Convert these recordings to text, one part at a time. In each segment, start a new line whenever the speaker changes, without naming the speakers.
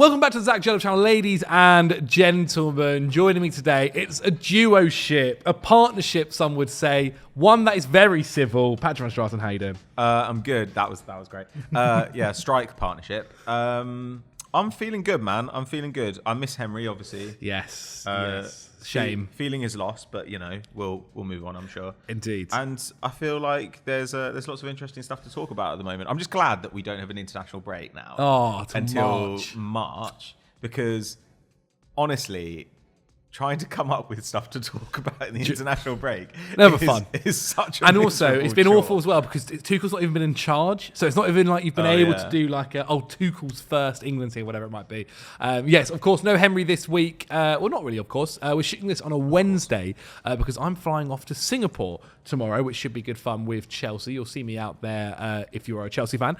Welcome back to the Zach Djellab channel, ladies and gentlemen. Joining me today, it's a duo-ship, a partnership, some would say. One that is very civil. Patrick van Straten, how you doing?
I'm good. That was great. Yeah, strike partnership. I'm feeling good, man. I'm feeling good. I miss Henry, obviously.
Yes. Yes. Shame.
Feeling is lost, but you know, we'll move on, I'm sure.
Indeed.
And I feel like there's lots of interesting stuff to talk about at the moment. I'm just glad that we don't have an international break now. Until March, because honestly, trying to come up with stuff to talk about in the international break is such a
and also it's been
chore.
awful as well because Tuchel's not even been in charge, so it's not even like you've been able to do like Tuchel's first England team, whatever it might be. Yes, of course, no Henry this week. Well, not really, of course. We're shooting this on a Wednesday because I'm flying off to Singapore tomorrow, which should be good fun with Chelsea. You'll see me out there if you're a Chelsea fan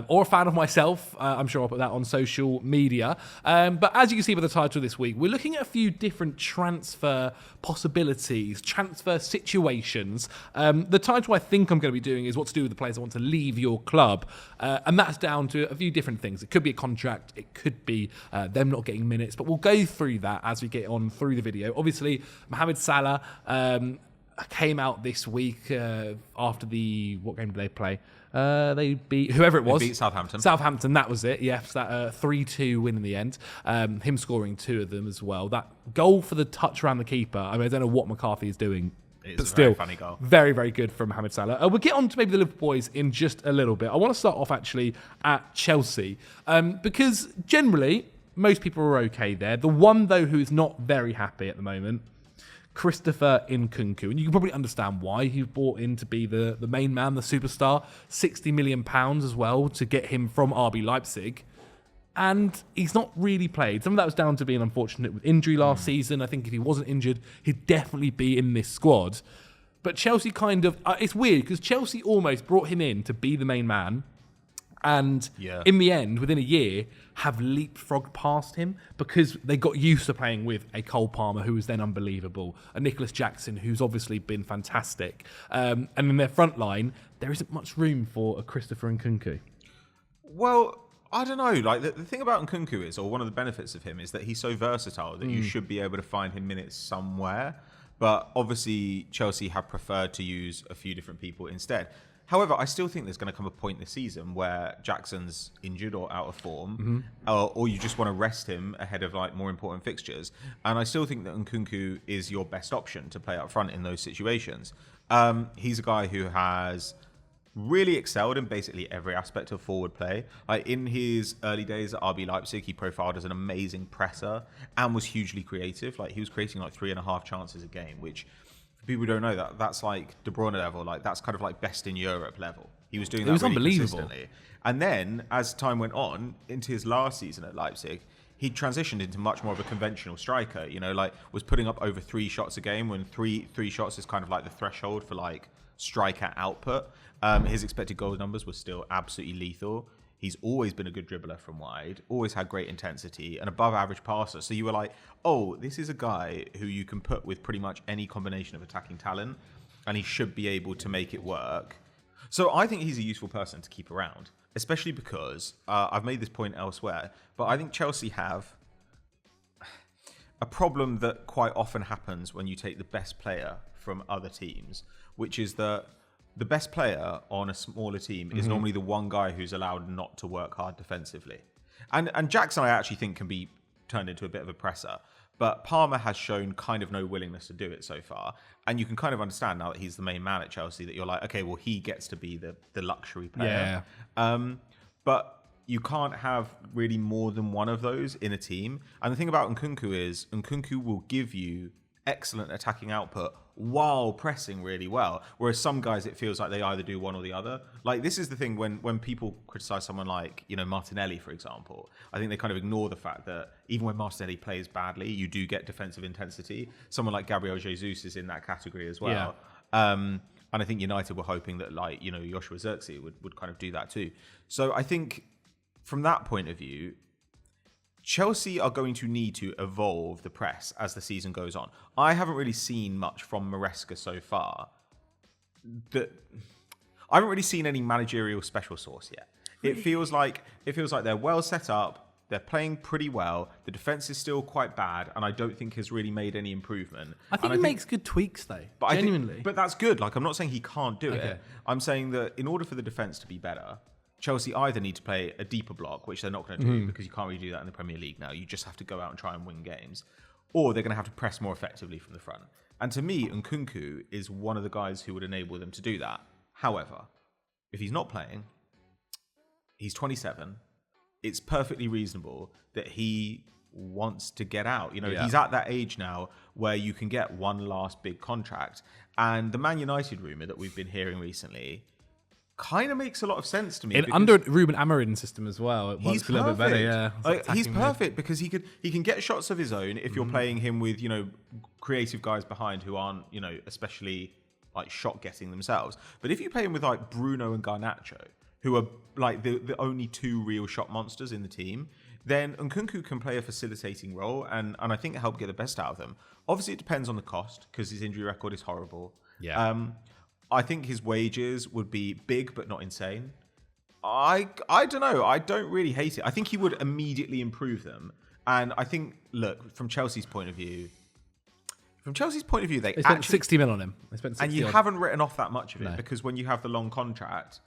or a fan of myself. I'm sure I'll put that on social media. But as you can see by the title this week, we're looking at a few different transfer possibilities, transfer situations. The title I think I'm going to be doing is what to do with the players that want to leave your club. And that's down to a few different things. It could be a contract. It could be them not getting minutes. But we'll go through that as we get on through the video. Obviously, Mohammed Salah came out this week after what game did they play? They beat whoever it was.
They beat Southampton.
Southampton, that was it. Yes, that 3-2 win in the end. Him scoring two of them as well. That goal for the touch around the keeper. I mean, I don't know what McCarthy is doing.
It's a very funny goal.
Very, very good from Mohammed Salah. We'll get on to maybe the Liverpool boys in just a little bit. I want to start off actually at Chelsea because generally most people are okay there. The one though who is not very happy at the moment, Christopher Nkunku, and you can probably understand why. He's brought in to be the main man, the superstar, £60 million as well to get him from RB Leipzig, and he's not really played. Some of that was down to being unfortunate with injury last season. I think if he wasn't injured, he'd definitely be in this squad. But Chelsea kind of, it's weird because Chelsea almost brought him in to be the main man, and in the end, within a year, have leapfrogged past him because they got used to playing with a Cole Palmer, who was then unbelievable, a Nicholas Jackson, who's obviously been fantastic. And in their front line, there isn't much room for a Christopher Nkunku.
Well, I don't know. Like the thing about Nkunku is, or one of the benefits of him, is that he's so versatile that you should be able to find him minutes somewhere. But obviously, Chelsea have preferred to use a few different people instead. However, I still think there's going to come a point this season where Jackson's injured or out of form, or you just want to rest him ahead of like more important fixtures. And I still think that Nkunku is your best option to play up front in those situations. He's a guy who has really excelled in basically every aspect of forward play. Like in his early days at RB Leipzig, he profiled as an amazing presser and was hugely creative. Like he was creating like 3.5 chances a game, which people don't know that's like De Bruyne level. Like that's kind of like best in Europe level. He was doing that really
unbelievable.
Consistently. And then as time went on into his last season at Leipzig, he transitioned into much more of a conventional striker. You know, like was putting up over 3 shots a game when three shots is kind of like the threshold for like striker output. His expected goal numbers were still absolutely lethal. He's always been a good dribbler from wide, always had great intensity, and above average passer. So you were like, oh, this is a guy who you can put with pretty much any combination of attacking talent, and he should be able to make it work. So I think he's a useful person to keep around, especially because I've made this point elsewhere, but I think Chelsea have a problem that quite often happens when you take the best player from other teams, which is that the best player on a smaller team is normally the one guy who's allowed not to work hard defensively. And Jackson, I actually think, can be turned into a bit of a presser. But Palmer has shown kind of no willingness to do it so far. And you can kind of understand now that he's the main man at Chelsea that you're like, okay, well, he ggets to be the luxury player. Yeah. But you can't have really more than one of those in a team. And the thing about Nkunku is Nkunku will give you excellent attacking output while pressing really well, whereas some guys it feels like they either do one or the other. Like this is the thing when people criticize someone like, you know, Martinelli, for example, I think they kind of ignore the fact that even when Martinelli plays badly, you do get defensive intensity. Someone like Gabriel Jesus is in that category as well. And I think United were hoping that, like, you know, Joshua Zirkzee would kind of do that too. So I think from that point of view, Chelsea are going to need to evolve the press as the season goes on. I haven't really seen much from Maresca so far. I haven't really seen any managerial special sauce yet. It feels like they're well set up. They're playing pretty well. The defense is still quite bad, and I don't think has really made any improvement.
I think he makes good tweaks, though.
But
genuinely.
But that's good. Like, I'm not saying he can't do
Okay.
it. I'm saying that in order for the defense to be better, Chelsea either need to play a deeper block, which they're not going to do because you can't really do that in the Premier League now. You just have to go out and try and win games. Or they're going to have to press more effectively from the front. And to me, Nkunku is one of the guys who would enable them to do that. However, if he's not playing, he's 27. It's perfectly reasonable that he wants to get out. He's at that age now where you can get one last big contract. And the Man United rumour that we've been hearing recently kind of makes a lot of sense to me.
Under Ruben Amorim's system as well, it works a little bit better. Yeah,
he's perfect because he can get shots of his own if you're playing him with creative guys behind who aren't especially like shot getting themselves. But if you play him with like Bruno and Garnacho, who are like the only two real shot monsters in the team, then Nkunku can play a facilitating role and I think help get the best out of them. Obviously, it depends on the cost because his injury record is horrible.
Yeah.
I think his wages would be big but not insane. I don't know. I don't really hate it. I think he would immediately improve them. And I think, look, from Chelsea's point of view, they
spent 60 mil on him.
And you haven't written off that much of it because when you have the long contract,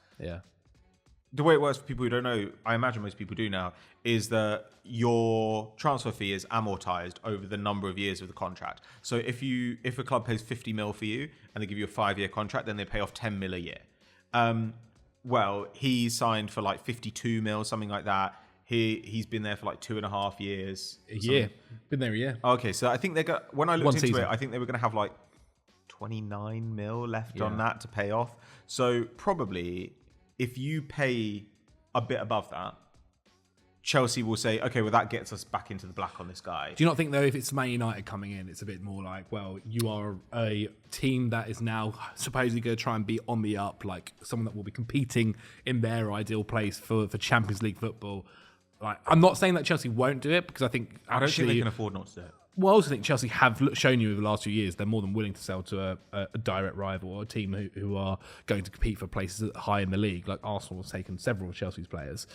the way it works for people who don't know, I imagine most people do now, is that your transfer fee is amortized over the number of years of the contract. So if a club pays 50 mil for you and they give you a 5-year contract, then they pay off 10 mil a year. Well, he signed for like 52 mil, something like that. He's been there for like 2.5 years.
A year. Been there a year.
Okay, so I think when I looked into it, I think they were going to have like 29 mil left on that to pay off. So probably if you pay a bit above that, Chelsea will say, okay, well, that gets us back into the black on this guy.
Do you not think, though, if it's Man United coming in, it's a bit more like, well, you are a team that is now supposedly going to try and be on the up, like someone that will be competing in their ideal place for Champions League football. Like, I'm not saying that Chelsea won't do it because I think
I don't think they can afford not to do it.
Well, I also think Chelsea have shown you over the last few years they're more than willing to sell to a direct rival or a team who are going to compete for places high in the league. Like Arsenal has taken several of Chelsea's players.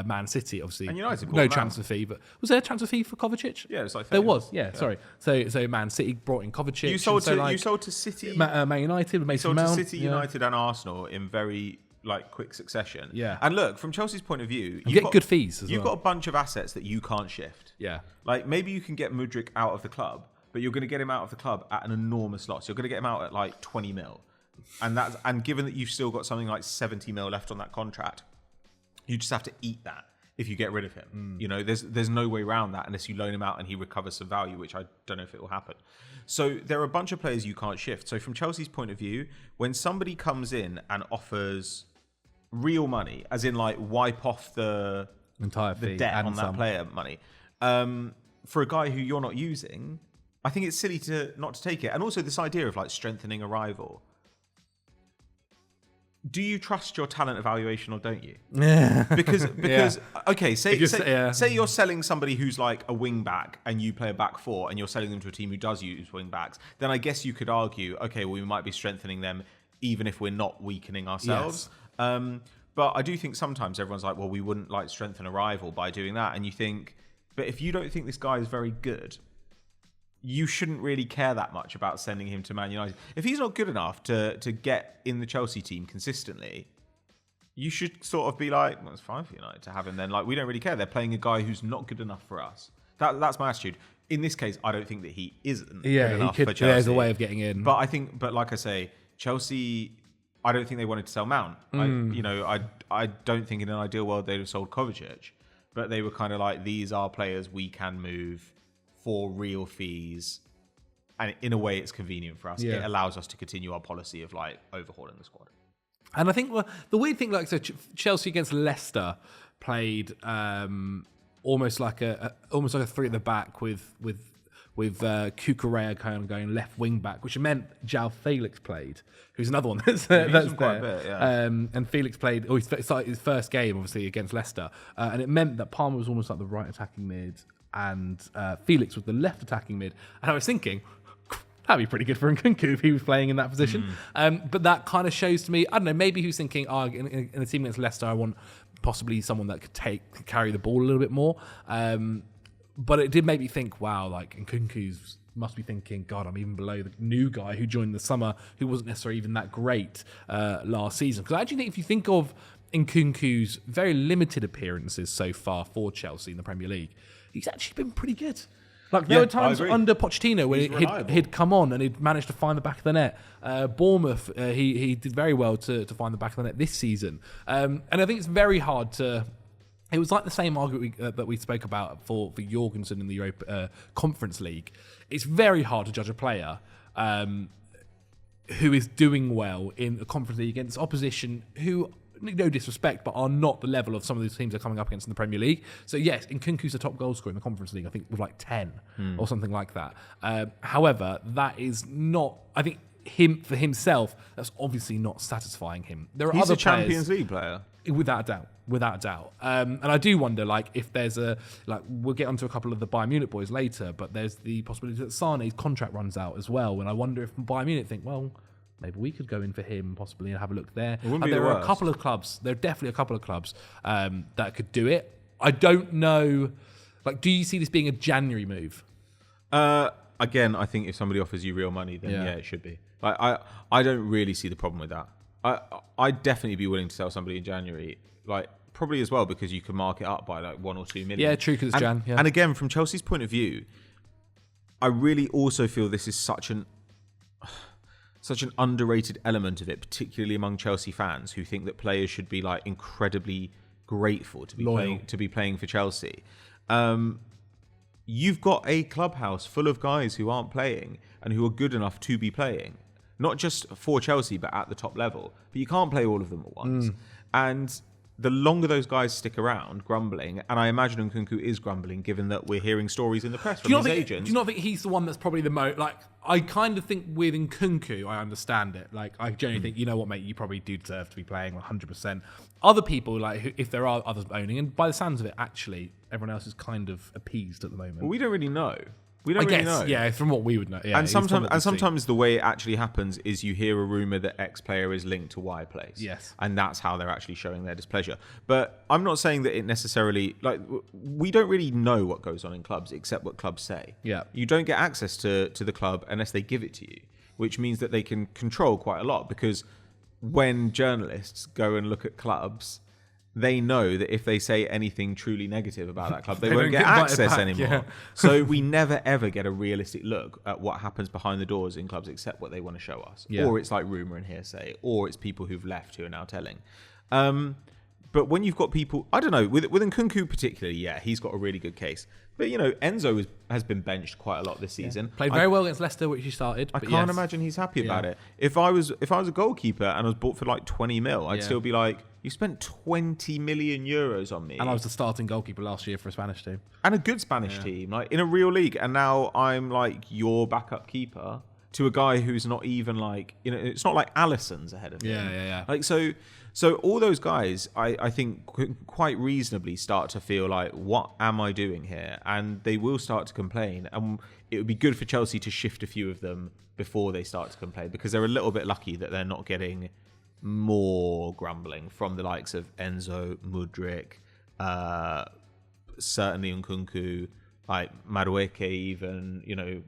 Man City, obviously,
and United
no transfer fee. But was there a transfer fee for Kovacic?
Yeah, it was like 30.
There was. Yeah, sorry. So Man City brought in Kovacic.
You sold to City,
Man United with Mason Mount.
You sold to City, United, and Arsenal in very quick succession.
Yeah.
And look, from Chelsea's point of view,
you get good fees as well.
You've got a bunch of assets that you can't shift.
Yeah.
Like maybe you can get Mudryk out of the club, but you're going to get him out of the club at an enormous loss. You're going to get him out at like 20 mil. And given that you've still got something like 70 mil left on that contract, you just have to eat that if you get rid of him. There's no way around that unless you loan him out and he recovers some value, which I don't know if it will happen. So there are a bunch of players you can't shift. So from Chelsea's point of view, when somebody comes in and offers real money, as in like wipe off the
entire fee,
debt on that player money, for a guy who you're not using, I think it's silly not to take it. And also this idea of like strengthening a rival. Do you trust your talent evaluation or don't you? Because okay, say you're selling somebody who's like a wing back and you play a back four and you're selling them to a team who does use wing backs, then I guess you could argue, okay, well, we might be strengthening them even if we're not weakening ourselves. Yes. But I do think sometimes everyone's like, well, we wouldn't like strengthen a rival by doing that. And you think, but if you don't think this guy is very good, you shouldn't really care that much about sending him to Man United. If he's not good enough to get in the Chelsea team consistently, you should sort of be like, well, it's fine for United to have him then. Like, we don't really care. They're playing a guy who's not good enough for us. That's my attitude. In this case, I don't think that he isn't good enough for Chelsea.
There's a way of getting in.
But like I say, Chelsea, I don't think they wanted to sell Mount. I don't think in an ideal world they'd have sold Kovacic, but they were kind of like, these are players we can move for real fees, and in a way it's convenient for us. It allows us to continue our policy of like overhauling the squad.
And I think the weird thing, like, so Chelsea against Leicester played almost like a three at the back with Cucurella kind of going left wing back, which meant João Felix played, who's another one that's there.
Quite a bit, yeah.
And Felix played, he started his first game, obviously, against Leicester. And it meant that Palmer was almost like the right attacking mid and Felix was the left attacking mid. And I was thinking, that'd be pretty good for Nkunku if he was playing in that position. But that kind of shows to me, I don't know, maybe he was thinking, in a team against Leicester, I want possibly someone that could carry the ball a little bit more. But it did make me think, wow, like Nkunku's must be thinking, God, I'm even below the new guy who joined the summer, who wasn't necessarily even that great last season. Because I actually think if you think of Nkunku's very limited appearances so far for Chelsea in the Premier League, he's actually been pretty good. Like there were times under Pochettino where he'd come on and he'd managed to find the back of the net. Bournemouth, he did very well to find the back of the net this season. And I think it's very hard to... It was like the same argument that we spoke about for Jorgensen in the Europa Conference League. It's very hard to judge a player who is doing well in a Conference League against opposition who, no disrespect, but are not the level of some of these teams they're coming up against in the Premier League. So yes, Nkunku's the top goal scorer in the Conference League, I think with like 10 or something like that. However, that is not, I think, for himself, that's obviously not satisfying him. There are
He's
other
a Champions League player.
Without a doubt. And I do wonder, like, if there's we'll get onto a couple of the Bayern Munich boys later, but there's the possibility that Sané's contract runs out as well. And I wonder if Bayern Munich think, well, maybe we could go in for him possibly and have a look there. There are a couple of clubs. There are definitely a couple of clubs that could do it. I don't know. Like, do you see this being a January move?
Again, I think if somebody offers you real money, then yeah it should be. Like, I don't really see the problem with that. I'd definitely be willing to sell somebody in January. Like, probably as well because you can mark it up by like 1 or 2 million.
Yeah, true, because it's Jan. Yeah.
And again, from Chelsea's point of view, I really also feel this is such an underrated element of it, particularly among Chelsea fans who think that players should be like incredibly grateful to be playing for Chelsea. You've got a clubhouse full of guys who aren't playing and who are good enough to be playing, not just for Chelsea but at the top level. But you can't play all of them at once. And the longer those guys stick around grumbling, and I imagine Nkunku is grumbling given that we're hearing stories in the press from his agents.
Do you not think he's the one that's probably the most... Like, I kind of think with Nkunku, I understand it. Like, I genuinely think, you know what, mate, you probably do deserve to be playing 100%. Other people, like, if there are others owning, and by the sounds of it, actually, everyone else is kind of appeased at the moment.
Well, we don't really know. We don't really know.
Yeah, from what we would know. Yeah,
and sometimes the way it actually happens is you hear a rumour that X player is linked to Y place.
Yes.
And that's how they're actually showing their displeasure. But I'm not saying that it necessarily... Like, we don't really know what goes on in clubs except what clubs say.
Yeah.
You don't get access to the club unless they give it to you, which means that they can control quite a lot because when journalists go and look at clubs... They know that if they say anything truly negative about that club, they won't get access anymore. Yeah. So we never, ever get a realistic look at what happens behind the doors in clubs except what they want to show us. Yeah. Or it's like rumour and hearsay, or it's people who've left who are now telling. But when you've got people... I don't know, with Nkunku particularly, yeah, he's got a really good case. But, you know, Enzo has been benched quite a lot this season.
Played very well against Leicester, which he started.
I can't imagine he's happy about it. If I was a goalkeeper and I was bought for like 20 mil, I'd still be like, you spent 20 million euros on me.
And I was the starting goalkeeper last year for a Spanish team.
And a good Spanish team, like in a real league. And now I'm like your backup keeper to a guy who's not even like, you know, it's not like Alisson's ahead of him.
Yeah.
Like, so all those guys, I think, quite reasonably start to feel like, what am I doing here? And they will start to complain. And it would be good for Chelsea to shift a few of them before they start to complain, because they're a little bit lucky that they're not getting more grumbling from the likes of Enzo, Mudryk, certainly Nkunku, like Madueke even, you know,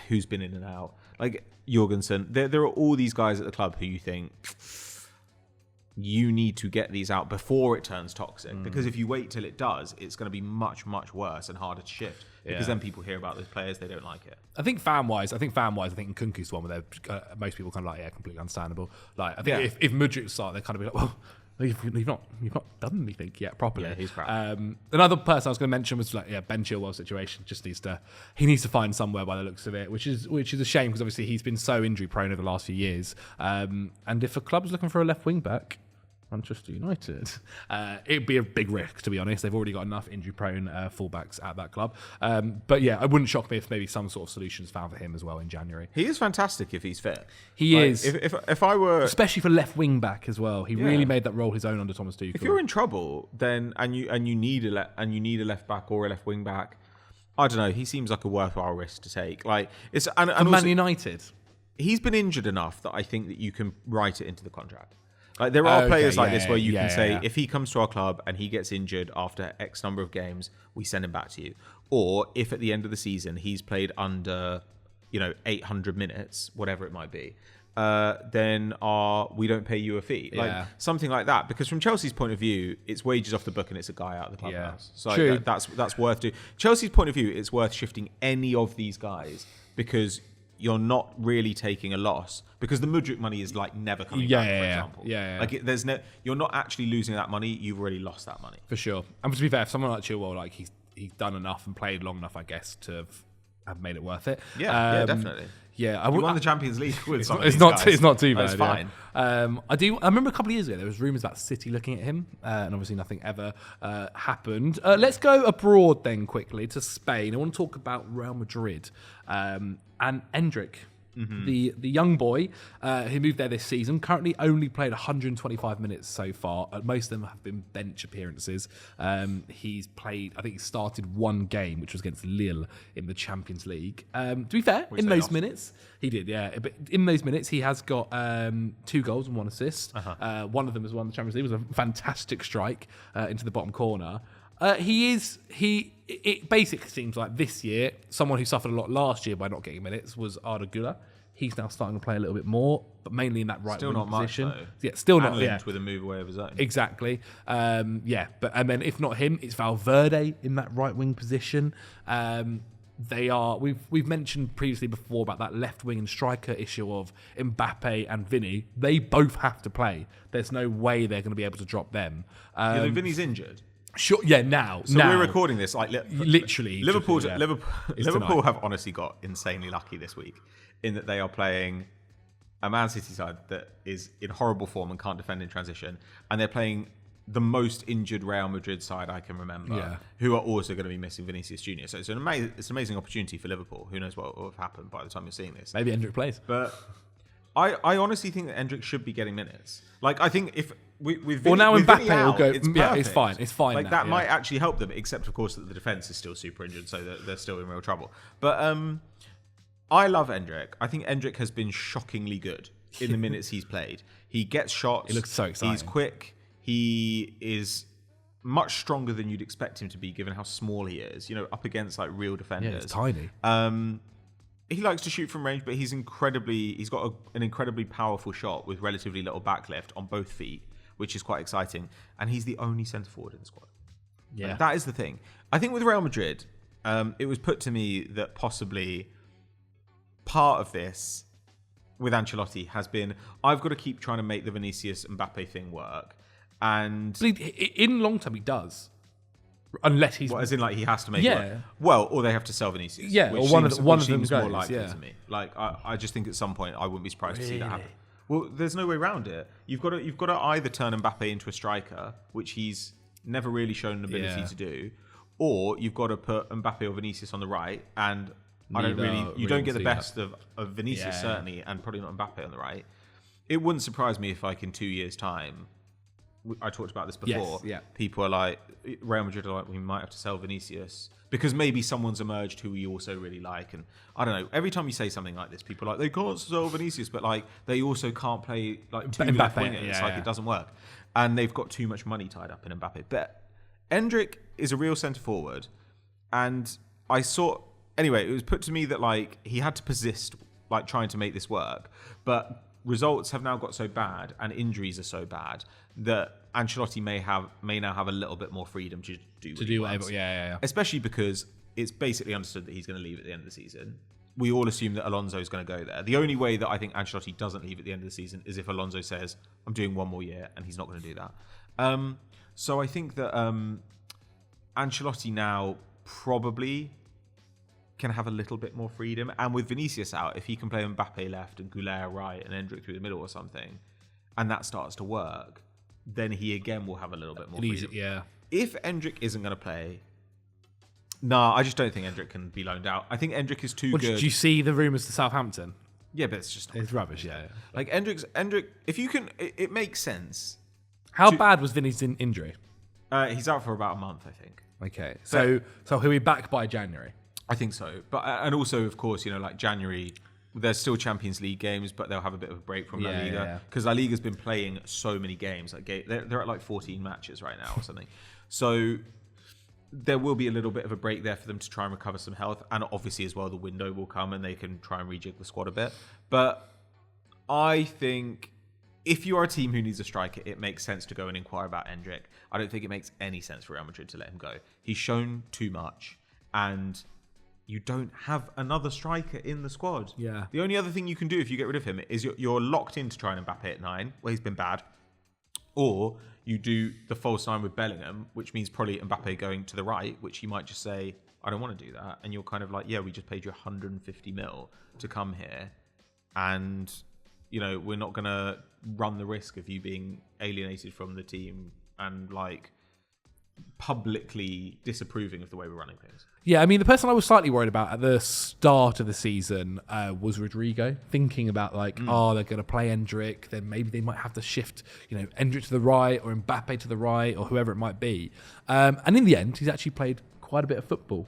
who's been in and out. Like Jorgensen. There are all these guys at the club who you think... You need to get these out before it turns toxic, because if you wait till it does, it's going to be much, much worse and harder to shift, because then people hear about those players, they don't like it.
I think fan-wise, I think Nkunku's the one where most people kind of like, yeah, completely understandable. Like, I think if Mudryk start, they're kind of be like, well, you've not done anything yet properly.
Yeah, he's crap.
Another person I was going to mention was like, Ben Chilwell's situation. He needs to find somewhere by the looks of it, which is a shame, because obviously he's been so injury prone over the last few years. And if a club's looking for a left wing back, Manchester United, it'd be a big risk, to be honest. They've already got enough injury-prone fullbacks at that club. But yeah, it wouldn't shock me if maybe some sort of solution's found for him as well in January.
He is fantastic if he's fit.
He is.
If I were...
Especially for left wing-back as well. He really made that role his own under Thomas Tuchel.
If you're in trouble, then and you need a left-back or a left wing-back, I don't know, he seems like a worthwhile risk to take. Like, it's and
Man United?
He's been injured enough that I think that you can write it into the contract. Like there are players like
yeah,
this where you
yeah,
can say,
yeah.
if he comes to our club and he gets injured after X number of games, we send him back to you. Or if at the end of the season he's played under, 800 minutes, whatever it might be, then we don't pay you a fee. Like something like that. Because from Chelsea's point of view, it's wages off the book and it's a guy out of the clubhouse. So
True.
That's worth doing. Chelsea's point of view, it's worth shifting any of these guys because you're not really taking a loss because the Mudryk money is like never coming back, for example. Like you're not actually losing that money. You've already lost that money.
For sure. And to be fair, if someone like Chilwell, like he's done enough and played long enough, I guess, to have made it worth it.
Yeah, definitely.
Yeah,
I won the Champions League with some of
it's
these
not
guys.
it's not too bad.
It's fine.
I remember a couple of years ago there was rumours about City looking at him, and obviously nothing ever happened. Let's go abroad then quickly to Spain. I want to talk about Real Madrid and Endrick. The young boy who moved there this season, currently only played 125 minutes so far. Most of them have been bench appearances. He's played, I think he started one game, which was against Lille in the Champions League. To be fair, in those minutes, he did, yeah. But in those minutes, he has got 2 goals and 1 assist. One of them has won the Champions League. It was a fantastic strike into the bottom corner. It basically seems like this year, someone who suffered a lot last year by not getting minutes was Arda Güler. He's now starting to play a little bit more, but mainly in that right wing position.
Much, though.
Yeah, still
and
not. Yeah,
with a move away of his own.
Exactly. And then if not him, it's Valverde in that right wing position. They are. We've mentioned previously before about that left wing and striker issue of Mbappe and Vinny. They both have to play. There's no way they're going to be able to drop them.
Vinny's injured.
Sure. Yeah. Now.
So we're recording this like
literally.
Liverpool have honestly got insanely lucky this week in that they are playing a Man City side that is in horrible form and can't defend in transition, and they're playing the most injured Real Madrid side I can remember, who are also going to be missing Vinicius Junior. So it's an amazing opportunity for Liverpool. Who knows what will have happened by the time you're seeing this?
Maybe Endrick plays,
but I honestly think that Endrick should be getting minutes. Like I think if with
now Mbappe will go.
It's
it's fine. It's fine.
Like
now,
that might actually help them, except of course that the defense is still super injured, so they're still in real trouble. But I love Endrick. I think Endrick has been shockingly good in the minutes he's played. He gets shots.
He looks so exciting.
He's quick. He is much stronger than you'd expect him to be, given how small he is. Up against like real defenders.
Yeah, it's tiny.
He likes to shoot from range, but he's got an incredibly powerful shot with relatively little backlift on both feet, which is quite exciting. And he's the only centre forward in the squad. Yeah, and that is the thing. I think with Real Madrid, it was put to me that possibly part of this with Ancelotti has been, I've got to keep trying to make the Vinicius Mbappe thing work. And
in long term, he does. Unless he's...
as in, like, he has to make it work. Well, or they have to sell Vinicius.
Yeah,
which
or one of them
seems
goes,
more likely to me. Like, I just think at some point, I wouldn't be surprised to see that happen. Well, there's no way around it. You've got to either turn Mbappe into a striker, which he's never really shown an ability to do, or you've got to put Mbappe or Vinicius on the right, and you don't get the best of Vinicius, certainly, and probably not Mbappe on the right. It wouldn't surprise me if, like, in 2 years' time, I talked about this before, people are like, Real Madrid are like, we might have to sell Vinicius because maybe someone's emerged who we also really like. And I don't know, every time you say something like this, people are like, they can't sell Vinicius, but like they also can't play like two left wingers. It doesn't work. And they've got too much money tied up in Mbappe. But Endrick is a real centre forward. And anyway, it was put to me that like he had to persist, like trying to make this work. But results have now got so bad and injuries are so bad that Ancelotti may now have a little bit more freedom to do whatever. Yeah. Especially because it's basically understood that he's going to leave at the end of the season. We all assume that Alonso is going to go there. The only way that I think Ancelotti doesn't leave at the end of the season is if Alonso says, I'm doing one more year, and he's not going to do that. So I think that Ancelotti now probably can have a little bit more freedom. And with Vinicius out, if he can play Mbappe left and Güler right and Endrick through the middle or something, and that starts to work, then he again will have a little bit more freedom. If Endrick isn't going to play, I just don't think Endrick can be loaned out. I think Endrick is too good.
Did you see the rumours to Southampton?
Yeah, but it's
rubbish. Yeah.
Like Endrick, if you can, it makes sense.
How bad was Vinny's injury?
He's out for about a month, I think.
Okay, so he'll be back by January.
I think so, but and also, of course, like January there's still Champions League games, but they'll have a bit of a break from La Liga because La Liga's been playing so many games. Like they're at like 14 matches right now or something. So there will be a little bit of a break there for them to try and recover some health, and obviously as well the window will come and they can try and rejig the squad a bit. But I think if you are a team who needs a striker, it makes sense to go and inquire about Endrick. I don't think it makes any sense for Real Madrid to let him go. He's shown too much, and you don't have another striker in the squad.
Yeah.
The only other thing you can do if you get rid of him is you're locked in to try and Mbappe at 9, where he's been bad, or you do the false 9 with Bellingham, which means probably Mbappe going to the right, which you might just say, I don't want to do that. And you're kind of like, yeah, we just paid you 150 mil to come here, and we're not going to run the risk of you being alienated from the team and like publicly disapproving of the way we're running things.
Yeah, I mean, the person I was slightly worried about at the start of the season was Rodrigo, thinking about they're going to play Endrick, then maybe they might have to shift, Endrick to the right or Mbappe to the right or whoever it might be. And in the end, he's actually played quite a bit of football.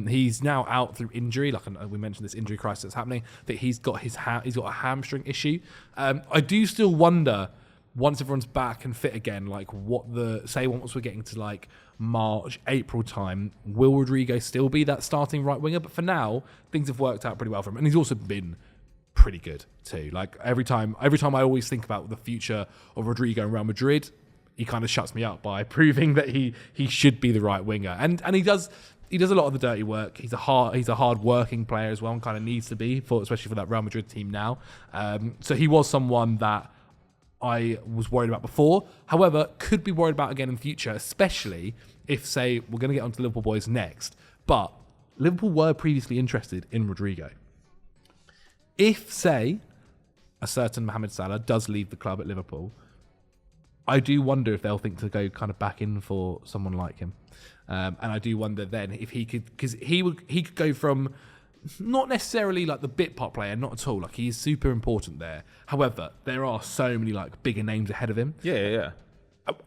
He's now out through injury, like we mentioned this injury crisis that's happening. I think he's got he's got a hamstring issue. I do still wonder, once everyone's back and fit again, like once we're getting to like March, April time, will Rodrigo still be that starting right winger? But for now, things have worked out pretty well for him, and he's also been pretty good too. Like every time I always think about the future of Rodrigo and Real Madrid, he kind of shuts me up by proving that he should be the right winger, and he does a lot of the dirty work. He's a hard working player as well, and kind of needs to be especially for that Real Madrid team now. So he was someone that I was worried about before. However, could be worried about again in future, especially if, say, we're going to get onto the Liverpool boys next, but Liverpool were previously interested in Rodrigo. If, say, a certain Mohammed Salah does leave the club at Liverpool, I do wonder if they'll think to go kind of back in for someone like him. And I do wonder then if he could, because he could go from not necessarily like the bit part player, not at all. Like he is super important there. However, there are so many like bigger names ahead of him.
Yeah.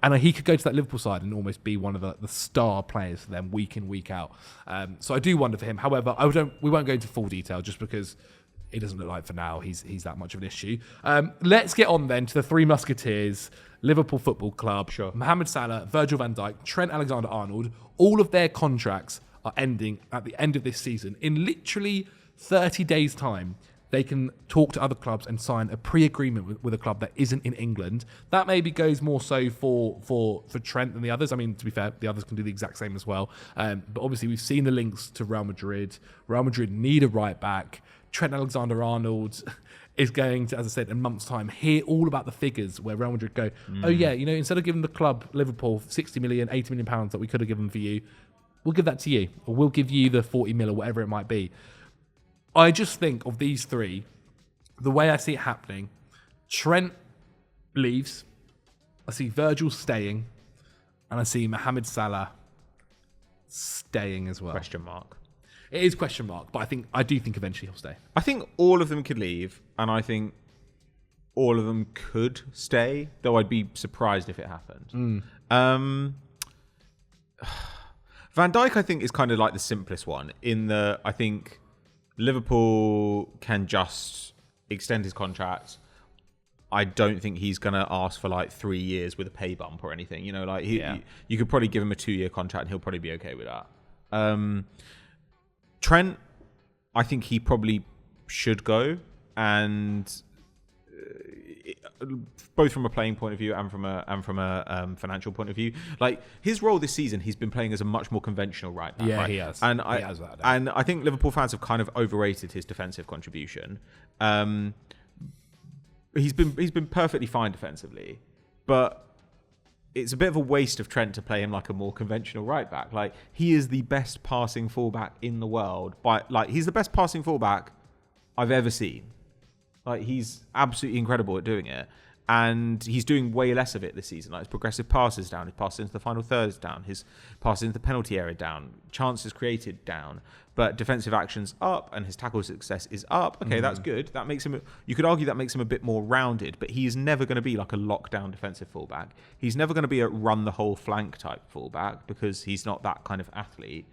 And he could go to that Liverpool side and almost be one of the star players for them week in, week out. So I do wonder for him. However, we won't go into full detail just because it doesn't look like for now he's that much of an issue. Let's get on then to the Three Musketeers, Liverpool Football Club.
Sure.
Mohammed Salah, Virgil van Dijk, Trent Alexander-Arnold, all of their contracts are ending at the end of this season. In literally 30 days' time, they can talk to other clubs and sign a pre-agreement with a club that isn't in England. That maybe goes more so for Trent than the others. I mean, to be fair, the others can do the exact same as well. But obviously, we've seen the links to Real Madrid. Real Madrid need a right back. Trent Alexander-Arnold is going to, as I said, in a month's time, hear all about the figures where Real Madrid go, oh yeah, instead of giving the club, Liverpool, 60 million, 80 million pounds that we could have given for you, we'll give that to you, or we'll give you the 40 mil or whatever it might be. I just think of these three, the way I see it happening, Trent leaves, I see Virgil staying, and I see Mohammed Salah staying as well.
Question mark.
It is question mark, but I do think eventually he'll stay.
I think all of them could leave, and I think all of them could stay, though I'd be surprised if it happened. Van Dijk, I think, is kind of like the simplest one in that I think Liverpool can just extend his contract. I don't think he's going to ask for like 3 years with a pay bump or anything. You could probably give him a 2-year contract and he'll probably be okay with that. Trent, I think he probably should go, and both from a playing point of view and from a financial point of view, like his role this season, he's been playing as a much more conventional right back.
Yeah,
right?
he has.
And
he has that.
And I think Liverpool fans have kind of overrated his defensive contribution. He's been perfectly fine defensively, but it's a bit of a waste of Trent to play him like a more conventional right back. Like he is the best passing fullback in the world. He's the best passing fullback I've ever seen. Like he's absolutely incredible at doing it, and he's doing way less of it this season. Like his progressive passes down, his passes into the final thirds down, his passes into the penalty area down, chances created down, but defensive actions up, and his tackle success is up. Okay, that's good. That makes him. You could argue that makes him a bit more rounded, but he is never going to be like a lockdown defensive fullback. He's never going to be a run the whole flank type fullback because he's not that kind of athlete.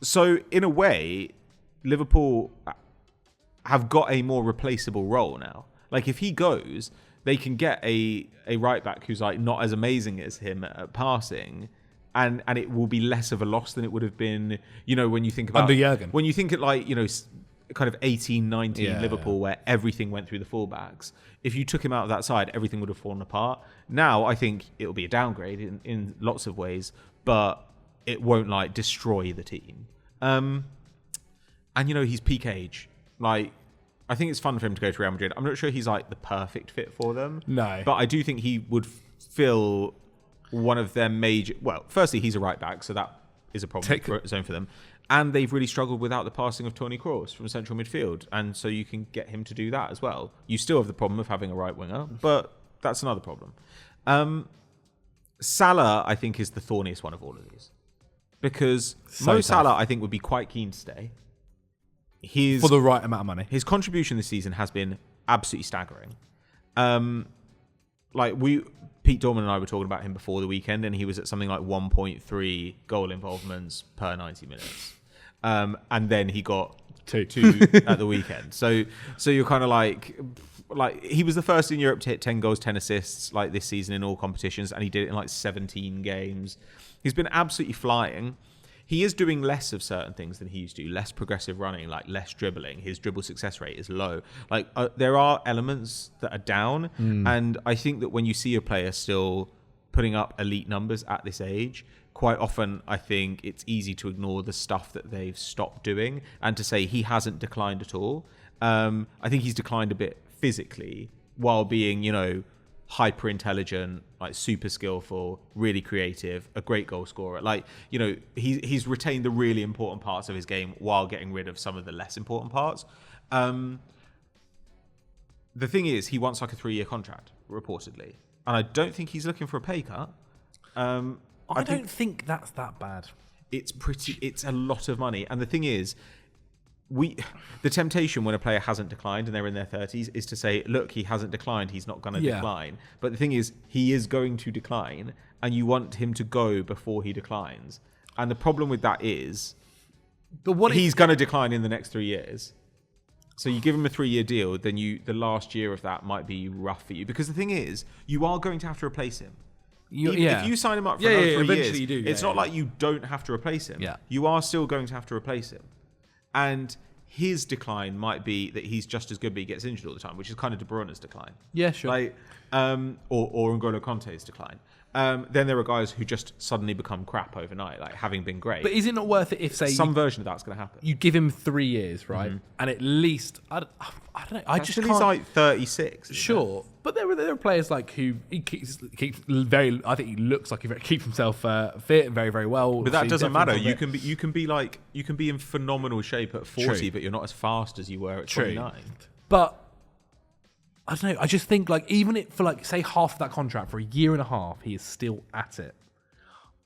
So in a way, Liverpool have got a more replaceable role now. Like if he goes, they can get a right back who's like not as amazing as him at passing, and it will be less of a loss than it would have been, when you think about
under Jurgen.
When you think at like, kind of 18, 19 Liverpool where everything went through the fullbacks. If you took him out of that side, everything would have fallen apart. Now I think it'll be a downgrade in lots of ways, but it won't like destroy the team. And he's peak age. Like, I think it's fun for him to go to Real Madrid. I'm not sure he's like the perfect fit for them.
No.
But I do think he would fill one of their major... Well, firstly, he's a right back, so that is a problem zone for them. And they've really struggled without the passing of Toni Kroos from central midfield. And so you can get him to do that as well. You still have the problem of having a right winger, but that's another problem. Salah, I think, is the thorniest one of all of these. Because Mo Salah, I think, would be quite keen to stay.
For the right amount of money.
His contribution this season has been absolutely staggering. Pete Dorman and I were talking about him before the weekend, and he was at something like 1.3 goal involvements per 90 minutes. And then he got two at the weekend. So you're kind of like he was the first in Europe to hit 10 goals, 10 assists like this season in all competitions, and he did it in like 17 games. He's been absolutely flying. He is doing less of certain things than he used to. Less progressive running, like less dribbling. His dribble success rate is low. Like there are elements that are down, and I think that when you see a player still putting up elite numbers at this age, quite often I think it's easy to ignore the stuff that they've stopped doing and to say he hasn't declined at all. I think he's declined a bit physically while being, hyper intelligent, like super skillful, really creative, a great goal scorer. Like, he's retained the really important parts of his game while getting rid of some of the less important parts. The thing is, he wants like a 3-year contract, reportedly. And I don't think he's looking for a pay cut.
I don't think that's that bad.
It's a lot of money. And the thing is, the temptation when a player hasn't declined and they're in their 30s is to say, look, he hasn't declined, he's not going to decline. But the thing is, he is going to decline, and you want him to go before he declines. And the problem with that is he's going to decline in the next 3 years. So you give him a 3-year deal, then the last year of that might be rough for you. Because the thing is, you are going to have to replace him. If you sign him up for another 3 years,
you do.
It's not like you don't have to replace him.
Yeah.
You are still going to have to replace him. And his decline might be that he's just as good, but he gets injured all the time, which is kind of De Bruyne's decline.
Yeah, sure.
Like, or N'Golo Kante's decline. Then there are guys who just suddenly become crap overnight, like having been great.
But is it not worth it if, say,
some version of that's going to happen?
You give him 3 years, right? And at least I don't know. I just can't.
He's like 36.
Sure, but there are players like who he keeps very. I think he looks like he keeps himself fit and very, very well.
But that doesn't matter. You can be in phenomenal shape at 40, True. But you're not as fast as you were at 29.
But I don't know. I just think like even for like say half of that contract for a year and a half, he is still at it.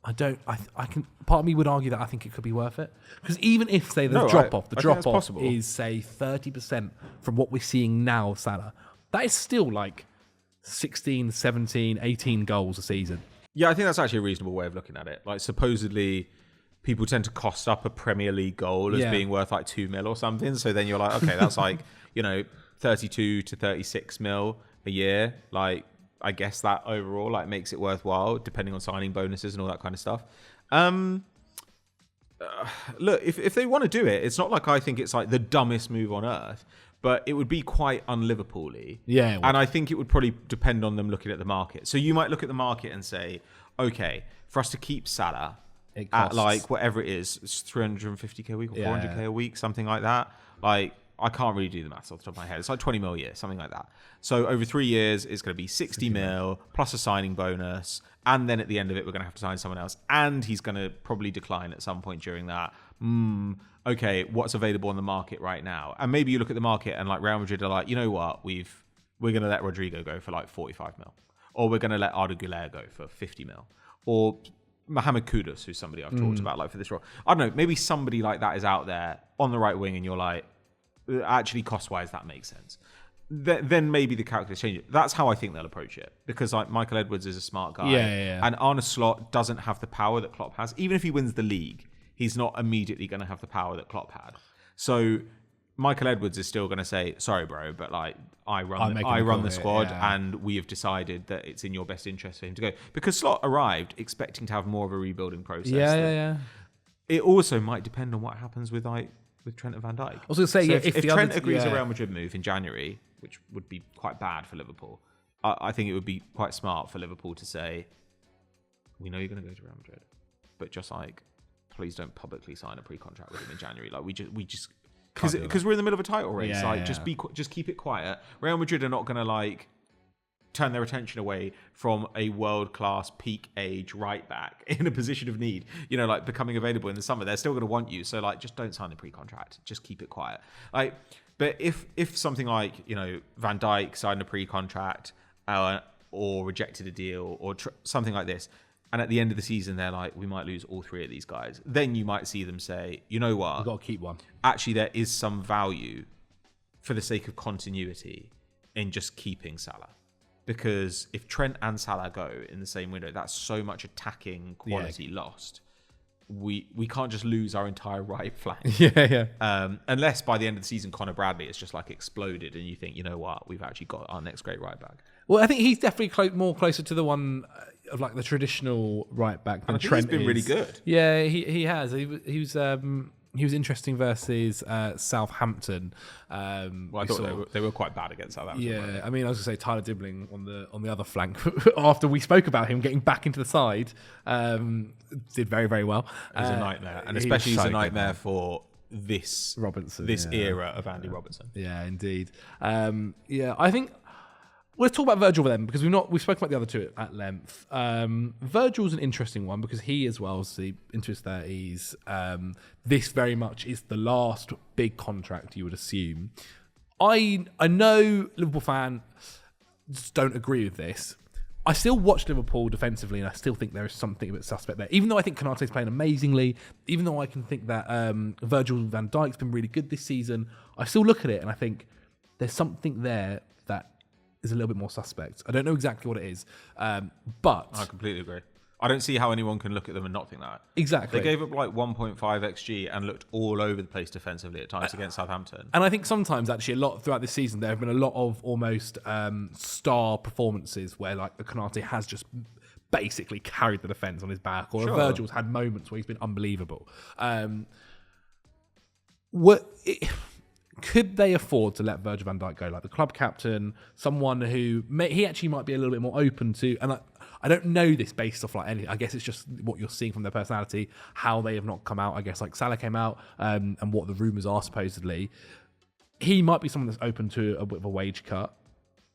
I can. Part of me would argue that I think it could be worth it, because even if say the drop off is say 30% from what we're seeing now of Salah, that is still like 16, 17, 18 goals a season.
Yeah, I think that's actually a reasonable way of looking at it. Like supposedly, people tend to cost up a Premier League goal as being worth like 2 mil or something. So then you're like, okay, that's like 32 to 36 mil a year. Like, I guess that overall like makes it worthwhile, depending on signing bonuses and all that kind of stuff. Look, if they want to do it, it's not like I think it's like the dumbest move on earth, but it would be quite un-Liverpool-y.
Yeah.
And I think it would probably depend on them looking at the market. So you might look at the market and say, okay, for us to keep Salah at like whatever it is, it's 350k a week or 400k a week, something like that. Like, I can't really do the maths off the top of my head. It's like 20 mil a year, something like that. So over 3 years, it's going to be 60 mil plus a signing bonus. And then at the end of it, we're going to have to sign someone else. And he's going to probably decline at some point during that. Okay, what's available on the market right now? And maybe you look at the market and like Real Madrid are like, you know what? We're going to let Rodrigo go for like 45 mil. Or we're going to let Arda Güler go for 50 mil. Or Mohammed Kudus, who's somebody I've talked about like for this role. I don't know, maybe somebody like that is out there on the right wing and you're like, actually cost-wise, that makes sense. Then maybe the calculus changes. That's how I think they'll approach it. Because like Michael Edwards is a smart guy. And Arne Slot doesn't have the power that Klopp has. Even if he wins the league, he's not immediately going to have the power that Klopp had. So Michael Edwards is still going to say, sorry, bro, but like I run the squad and we have decided that it's in your best interest for him to go. Because Slot arrived expecting to have more of a rebuilding process.
Yeah.
It also might depend on what happens with Trent and Van Dijk. I
was going to say,
if Trent agrees a Real Madrid move in January, which would be quite bad for Liverpool, I think it would be quite smart for Liverpool to say, we know you're going to go to Real Madrid, but just like, please don't publicly sign a pre-contract with him in January. Like we just because we're in the middle of a title race. Just keep it quiet. Real Madrid are not going to like turn their attention away from a world-class peak age right back in a position of need. You know, like becoming available in the summer. They're still going to want you. So like, just don't sign the pre-contract. Just keep it quiet. Like, but if something like Van Dijk signed a pre-contract or rejected a deal or something like this. And at the end of the season, they're like, we might lose all three of these guys. Then you might see them say, you know what?
We've got to keep one.
Actually, there is some value for the sake of continuity in just keeping Salah. Because if Trent and Salah go in the same window, that's so much attacking quality lost. We can't just lose our entire right flank. Unless by the end of the season, Conor Bradley has just like exploded and you think, you know what? We've actually got our next great right back.
Well, I think he's definitely more closer to the one of like the traditional right back than Trent.
He's been really good.
Yeah, he has. He was interesting versus Southampton.
I thought they were quite bad against Southampton.
Yeah, I mean, I was going to say Tyler Dibbling on the other flank after we spoke about him getting back into the side, did very, very well.
It was a nightmare, and especially he's a nightmare for this era of Andy Robertson.
Yeah, indeed. I think. Let's talk about Virgil then, because we've spoken about the other two at length. Virgil's an interesting one because he as well, see, into his 30s. This very much is the last big contract you would assume. I know Liverpool fans don't agree with this. I still watch Liverpool defensively, and I still think there is something a bit suspect there. Even though I think Konaté's playing amazingly, even though I can think that Virgil van Dijk's been really good this season, I still look at it and I think there's something there that is a little bit more suspect. I don't know exactly what it is, but
I completely agree. I don't see how anyone can look at them and not think that.
Exactly.
They gave up like 1.5 XG and looked all over the place defensively at times against Southampton.
And I think sometimes actually a lot throughout this season there have been a lot of almost star performances where like the Konaté has just basically carried the defence on his back, or Virgil's had moments where he's been unbelievable. Could they afford to let Virgil van Dijk go? Like the club captain, someone who he actually might be a little bit more open to, and I don't know this based off like anything. I guess it's just what you're seeing from their personality, how they have not come out. I guess like Salah came out, and what the rumours are supposedly. He might be someone that's open to a bit of a wage cut.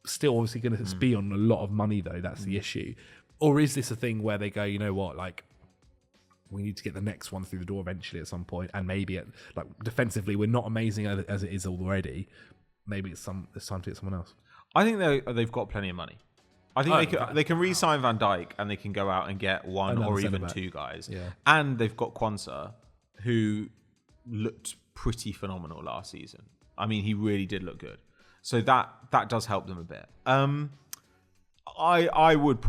Still obviously going to be on a lot of money though, that's the issue. Or is this a thing where they go, you know what, like, we need to get the next one through the door eventually at some point, and maybe like defensively we're not amazing as it is already. Maybe it's time to get someone else.
I think they've got plenty of money. I think they can re-sign Van Dijk and they can go out and get one or even two guys. Yeah. And they've got Quansah, who looked pretty phenomenal last season. I mean, he really did look good. So that does help them a bit. I would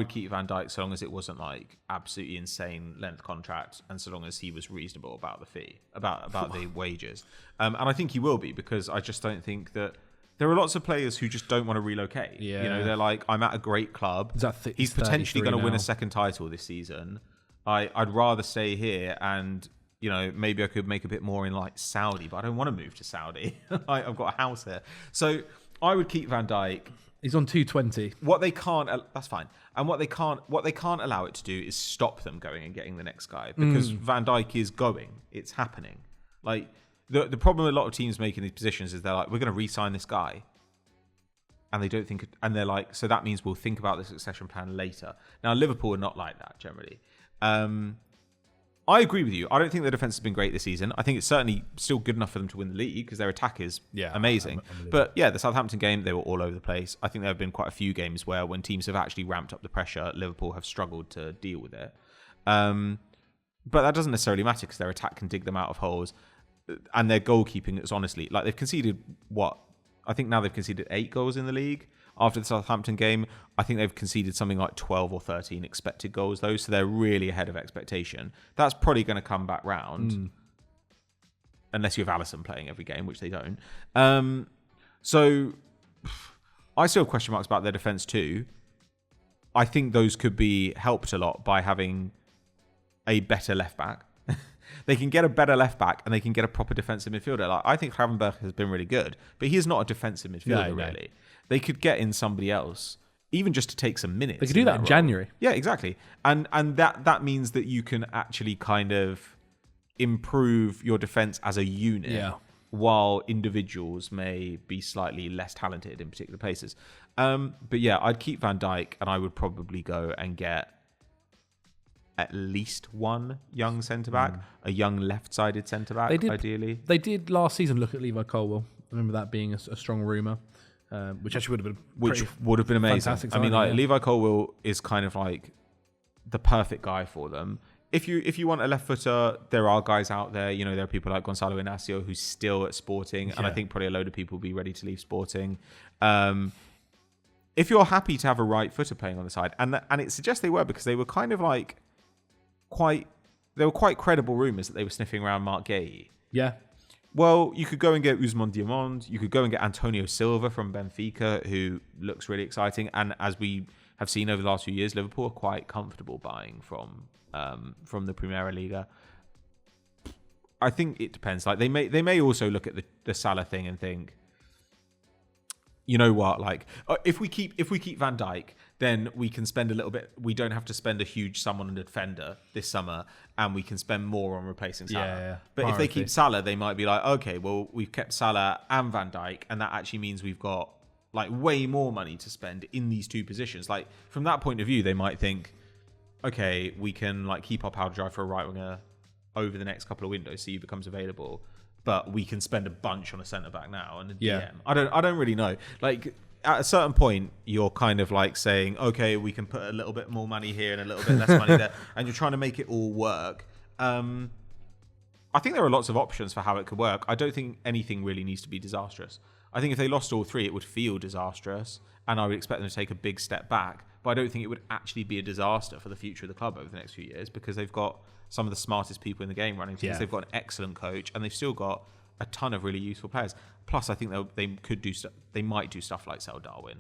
keep Van Dijk so long as it wasn't like absolutely insane length contract, and so long as he was reasonable about the fee, about the wages. And I think he will be, because I just don't think that there are lots of players who just don't want to relocate. Yeah. You know, they're like, I'm at a great club. He's potentially going to win a second title this season. I'd rather stay here, and you know, maybe I could make a bit more in like Saudi, but I don't want to move to Saudi. I've got a house here. So I would keep Van Dijk.
He's on 220.
What they can't, that's fine. And what they can't allow it to do is stop them going and getting the next guy, because Van Dijk is going. It's happening. Like the problem a lot of teams make in these positions is they're like, we're going to re-sign this guy, and they don't think, and they're like, so that means we'll think about the succession plan later. Now Liverpool are not like that generally. I agree with you. I don't think their defense has been great this season. I think it's certainly still good enough for them to win the league, because their attack is amazing. But yeah, the Southampton game, they were all over the place. I think there have been quite a few games where when teams have actually ramped up the pressure, Liverpool have struggled to deal with it. But that doesn't necessarily matter, because their attack can dig them out of holes. And their goalkeeping is honestly, like, they've conceded I think now they've conceded 8 goals in the league. After the Southampton game, I think they've conceded something like 12 or 13 expected goals, though, so they're really ahead of expectation. That's probably going to come back round. unless you have Alisson playing every game, which they don't. So I still have question marks about their defence too. I think those could be helped a lot by having a better left back. They can get a better left back and they can get a proper defensive midfielder. Like, I think Gravenberch has been really good, but he is not a defensive midfielder, really. They could get in somebody else, even just to take some minutes.
They could do that in January.
Yeah, exactly. And that means that you can actually kind of improve your defense as a unit, while individuals may be slightly less talented in particular places. But yeah, I'd keep Van Dijk, and I would probably go and get at least one young centre-back, a young left-sided centre-back, ideally.
They did last season look at Levi Colwill. I remember that being a strong rumour, which actually would have been amazing.
I mean, like, Levi Colwill is kind of like the perfect guy for them. If you want a left footer, there are guys out there. You know, there are people like Gonzalo Inacio who's still at Sporting, and I think probably a load of people will be ready to leave Sporting. If you're happy to have a right footer playing on the side, and it suggests they were, because they were kind of like quite credible rumours that they were sniffing around Mark Guehi.
Yeah.
Well, you could go and get Ousmane Diamond. You could go and get Antonio Silva from Benfica, who looks really exciting. And as we have seen over the last few years, Liverpool are quite comfortable buying from the Primera Liga. I think it depends. Like, they may also look at the Salah thing and think, you know what? Like, if we keep Van Dijk, then we can spend a little bit. We don't have to spend a huge sum on a defender this summer, and we can spend more on replacing Salah.
Yeah.
But if they keep Salah, they might be like, okay, well, we've kept Salah and Van Dijk, and that actually means we've got like way more money to spend in these two positions. Like, from that point of view, they might think, okay, we can like keep our powder dry for a right winger over the next couple of windows, see who becomes available, but we can spend a bunch on a centre back now and a DM. I don't really know. Like, at a certain point, you're kind of like saying, okay, we can put a little bit more money here and a little bit less money there, and you're trying to make it all work. I think there are lots of options for how it could work. I don't think anything really needs to be disastrous. I think if they lost all three, it would feel disastrous, and I would expect them to take a big step back. But I don't think it would actually be a disaster for the future of the club over the next few years, because they've got some of the smartest people in the game running things. They've got an excellent coach, and they've still got a ton of really useful players. Plus, I think they might do stuff like sell Darwin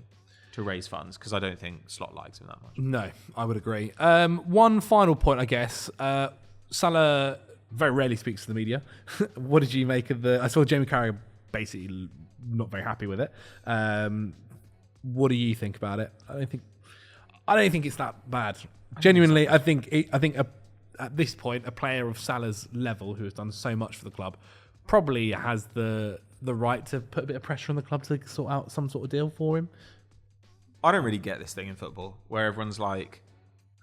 to raise funds, because I don't think Slot likes him that much.
No, I would agree. One final point, I guess. Salah very rarely speaks to the media. What did you make of I saw Jamie Carragher basically not very happy with it. What do you think about it? I don't think it's that bad. Genuinely, I think at this point, a player of Salah's level, who has done so much for the club, probably has the right to put a bit of pressure on the club to sort out some sort of deal for him.
I don't really get this thing in football where everyone's like,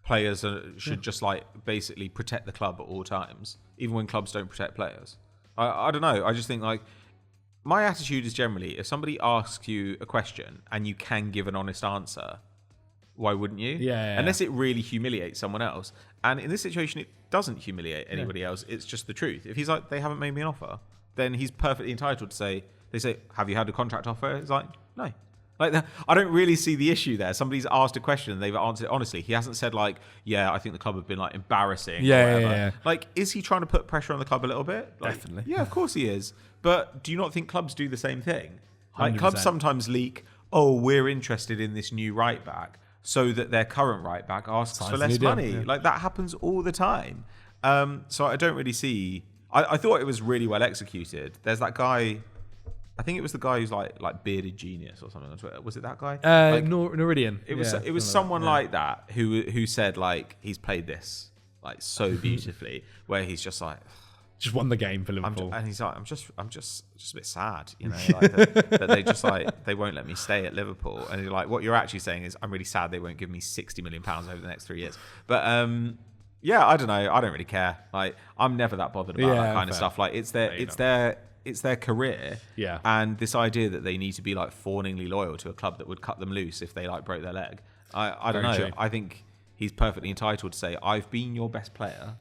players should just like basically protect the club at all times, even when clubs don't protect players. I don't know. I just think, like, my attitude is generally, if somebody asks you a question and you can give an honest answer, why wouldn't you?
Yeah.
Unless it really humiliates someone else. And in this situation, it doesn't humiliate anybody else. It's just the truth. If he's like, they haven't made me an offer, then he's perfectly entitled to say, they say, have you had a contract offer? It's like, no. Like, I don't really see the issue there. Somebody's asked a question and they've answered it honestly. He hasn't said like, yeah, I think the club have been like embarrassing.
Yeah.
Like, is he trying to put pressure on the club a little bit? Like,
definitely.
Yeah, of course he is. But do you not think clubs do the same thing? Like,
100%.
Clubs sometimes leak, oh, we're interested in this new right back, so that their current right back asks for less money. Yeah. Like, that happens all the time. So I don't really see. I thought it was really well executed. There's that guy. I think it was the guy who's like bearded genius or something on Twitter. Was it that guy?
Noridian.
It was someone like that who said like he's played this like so beautifully, where he's just like
just won the game for Liverpool,
and he's like I'm just a bit sad, you know, like that they just like they won't let me stay at Liverpool, and you're like, what you're actually saying is I'm really sad they won't give me £60 million over the next 3 years. But yeah, I don't know. I don't really care. Like, I'm never that bothered about that kind of stuff. Like, it's their career.
Yeah.
And this idea that they need to be like fawningly loyal to a club that would cut them loose if they like broke their leg. I don't know.
True.
I think he's perfectly entitled to say, I've been your best player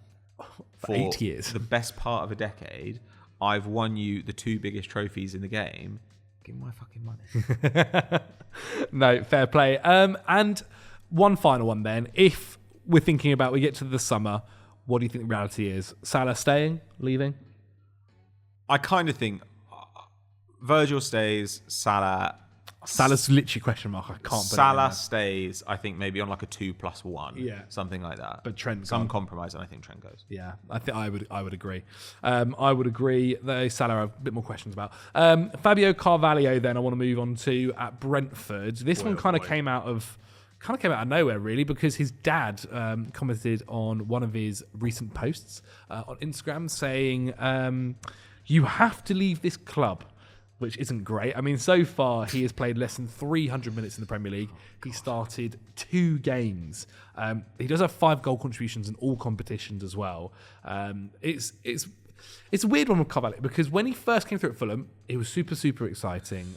for
8 years.
The best part of a decade. I've won you the 2 biggest trophies in the game. Give me my fucking money.
No, fair play. And one final one then. If we're thinking about, we get to the summer, what do you think the reality is? Salah staying, leaving?
I kind of think Virgil stays,
Salah's literally question mark. I can't put
Salah stays, I think maybe on like a 2+1. Something like that.
But Trent
some compromise, and I think Trent goes.
Yeah, I think I would agree. I would agree. Though Salah I have a bit more questions about. Fabio Carvalho. Then I want to move on to at Brentford. This one kind of came out of nowhere, really, because his dad commented on one of his recent posts on Instagram saying, "You have to leave this club." Which isn't great. I mean, so far he has played less than 300 minutes in the Premier League. He started 2 games. He does have 5 goal contributions in all competitions as well. It's a weird one with Carvalho because when he first came through at Fulham, it was super, super exciting.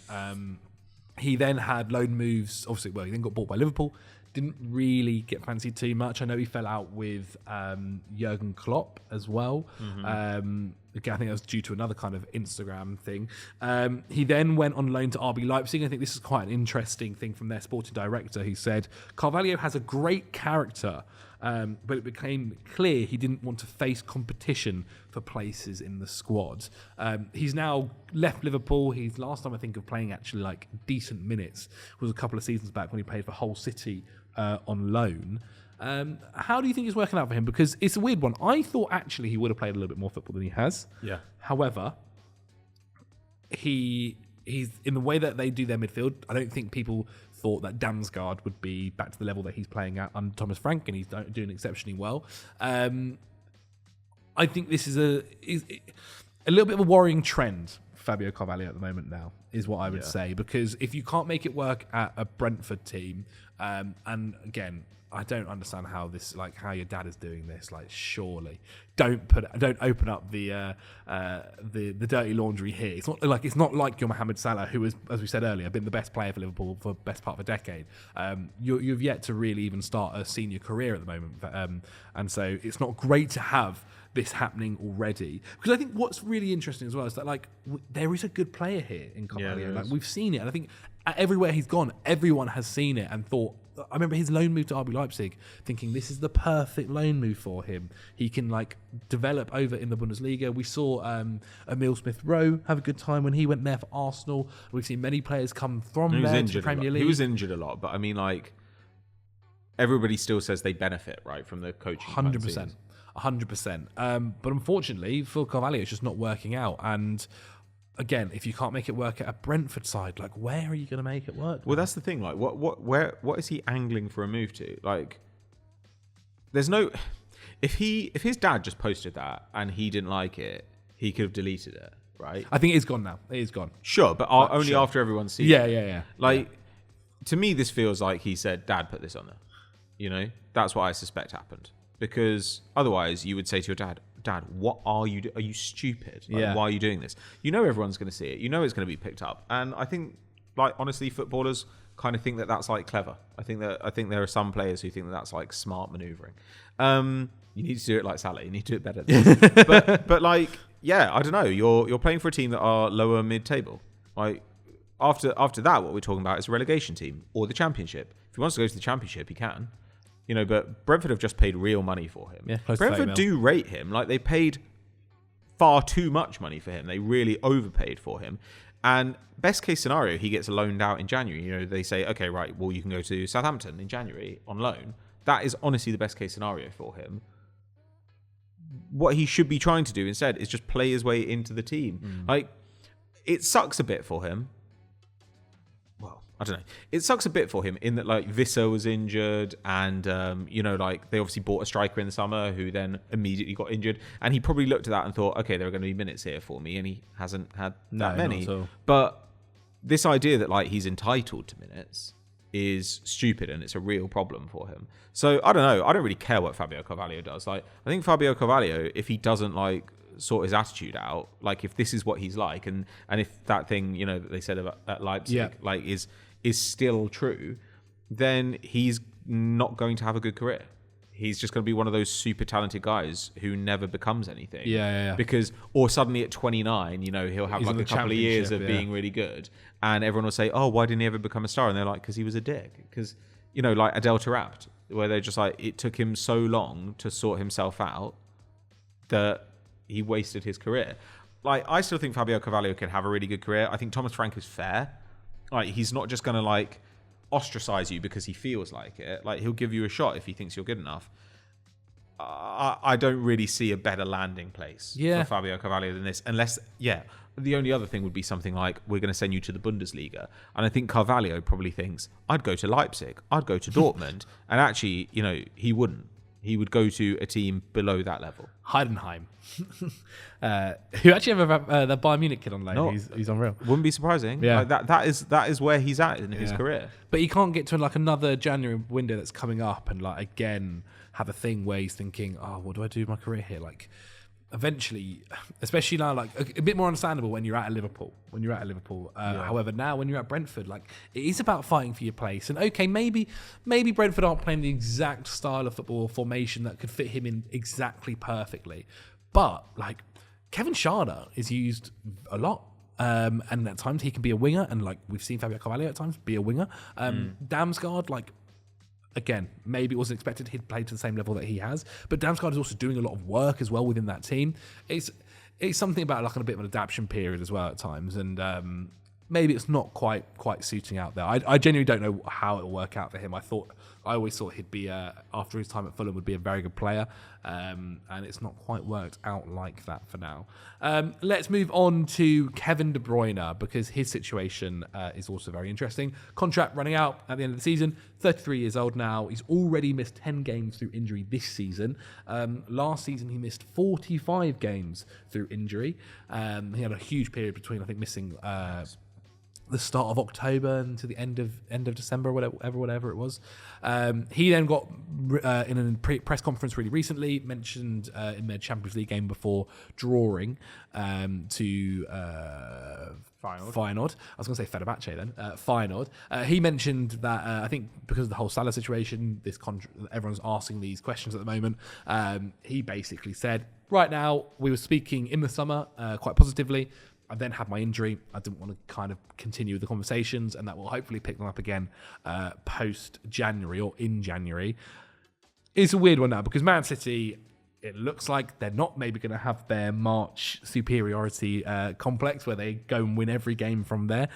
He then had loan moves. Obviously, he then got bought by Liverpool. Didn't really get fancied too much. I know he fell out with Jurgen Klopp as well. Again, I think that was due to another kind of Instagram thing. He then went on loan to RB Leipzig. I think this is quite an interesting thing from their sporting director. He said, Carvalho has a great character, but it became clear he didn't want to face competition for places in the squad. He's now left Liverpool. His last time I think of playing actually like decent minutes was a couple of seasons back when he played for Hull City on loan. How do you think it's working out for him? Because it's a weird one. I thought actually he would have played a little bit more football than he has.
Yeah.
However, he's in the way that they do their midfield. I don't think people thought that Damsgaard would be back to the level that he's playing at under Thomas Frank, and he's doing exceptionally well. I think this is a little bit of a worrying trend for Fabio Carvalho at the moment now, is what I would say. Because if you can't make it work at a Brentford team, and again, I don't understand how how your dad is doing this. Like, surely don't open up the dirty laundry here. It's not like your Mohammed Salah, who has, as we said earlier, been the best player for Liverpool for the best part of a decade. You've yet to really even start a senior career at the moment, and so it's not great to have this happening already. Because I think what's really interesting as well is that there is a good player here in Carvalho. We've seen it, and I think everywhere he's gone, everyone has seen it and thought. I remember his loan move to RB Leipzig, thinking this is the perfect loan move for him. He can develop over in the Bundesliga. We saw Emile Smith-Rowe have a good time when he went there for Arsenal. We've seen many players come from there to the Premier League.
He was injured a lot, but I mean, everybody still says they benefit, right, from the coaching.
100%. 100%. But unfortunately, for Carvalho, it's just not working out. And again, if you can't make it work at a Brentford side, where are you going to make it work?
Well, that's the thing. What is he angling for a move to? There's no. If his dad just posted that and he didn't like it, he could have deleted it, right?
I think it is gone now. It is gone.
Sure, but only after everyone's seen it.
Yeah.
To me, this feels like he said, "Dad, put this on there." That's what I suspect happened. Because otherwise, you would say to your dad, "Dad, what are you doing? Are you stupid? Why are you doing this? You know everyone's going to see it. You know it's going to be picked up." And I think, honestly, footballers kind of think that that's clever. I think there are some players who think that that's smart manoeuvring. You need to do it like Salah. You need to do it better than this. but I don't know. You're playing for a team that are lower mid-table. After that, what we're talking about is a relegation team or the Championship. If he wants to go to the Championship, he can. But Brentford have just paid real money for him.
Yeah,
Brentford do rate him. They paid far too much money for him. They really overpaid for him. And best case scenario, he gets loaned out in January. They say, okay, right, well, you can go to Southampton in January on loan. That is honestly the best case scenario for him. What he should be trying to do instead is just play his way into the team. It sucks a bit for him. I don't know. It sucks a bit for him in that Visser was injured and, they obviously bought a striker in the summer who then immediately got injured. And he probably looked at that and thought, okay, there are going to be minutes here for me. And he hasn't had that many. But this idea that he's entitled to minutes is stupid and it's a real problem for him. So I don't know. I don't really care what Fabio Carvalho does. I think Fabio Carvalho, if he doesn't sort his attitude out, if this is what he's like and if that thing, that they said about at Leipzig, is still true, then he's not going to have a good career. He's just going to be one of those super talented guys who never becomes anything.
Yeah.
Because, or suddenly at 29, he'll have a couple of years of being really good. And everyone will say, oh, why didn't he ever become a star? And they're like, because he was a dick. Because, Adel Tarabt, where they're just it took him so long to sort himself out that he wasted his career. like, I still think Fabio Carvalho can have a really good career. I think Thomas Frank is fair. Like, he's not just going to, like, ostracize you because he feels like it. Like, he'll give you a shot if he thinks you're good enough. I don't really see a better landing place for Fabio Carvalho than this, unless, the only other thing would be something like, we're going to send you to the Bundesliga. And I think Carvalho probably thinks, I'd go to Leipzig, I'd go to Dortmund. And actually, he wouldn't. He would go to a team below that level.
Heidenheim, who actually have the Bayern Munich kid on loan. He's unreal.
Wouldn't be surprising.
Yeah,
like that is where he's at in his career.
But he can't get to like another January window that's coming up and like again have a thing where he's thinking, oh, what do I do with my career here? Like, eventually, especially now, like a bit more understandable when you're at Liverpool. However, now when you're at Brentford, like it is about fighting for your place. And okay, maybe Brentford aren't playing the exact style of football or formation that could fit him in exactly perfectly. But like Kevin Schade is used a lot. And at times he can be a winger, and like we've seen Fabio Carvalho at times be a winger. Damsgaard, like, again, maybe it wasn't expected he'd play to the same level that he has, but Damsgaard is also doing a lot of work as well within that team. It's something about like a bit of an adaptation period as well at times, and maybe it's not quite suiting out there. I genuinely don't know how it'll work out for him. I always thought he'd be after his time at Fulham would be a very good player, and it's not quite worked out like that for now. Let's move on to Kevin De Bruyne, because his situation is also very interesting. Contract running out at the end of the season. 33 years old now. He's already missed 10 games through injury this season. Last season he missed 45 games through injury. He had a huge period between, I think, missing the start of October and to the end of December, whatever it was. He then got in a press conference really recently mentioned in their Champions League game before drawing to Feyenoord. I was going to say Fenerbahce then. Feyenoord. He mentioned that I think because of the whole Salah situation, everyone's asking these questions at the moment. He basically said, right now, we were speaking in the summer quite positively. I then had my injury. I didn't want to kind of continue the conversations, and that will hopefully pick them up again post-January or in January. It's a weird one now because Man City, it looks like they're not maybe going to have their March superiority complex where they go and win every game from there.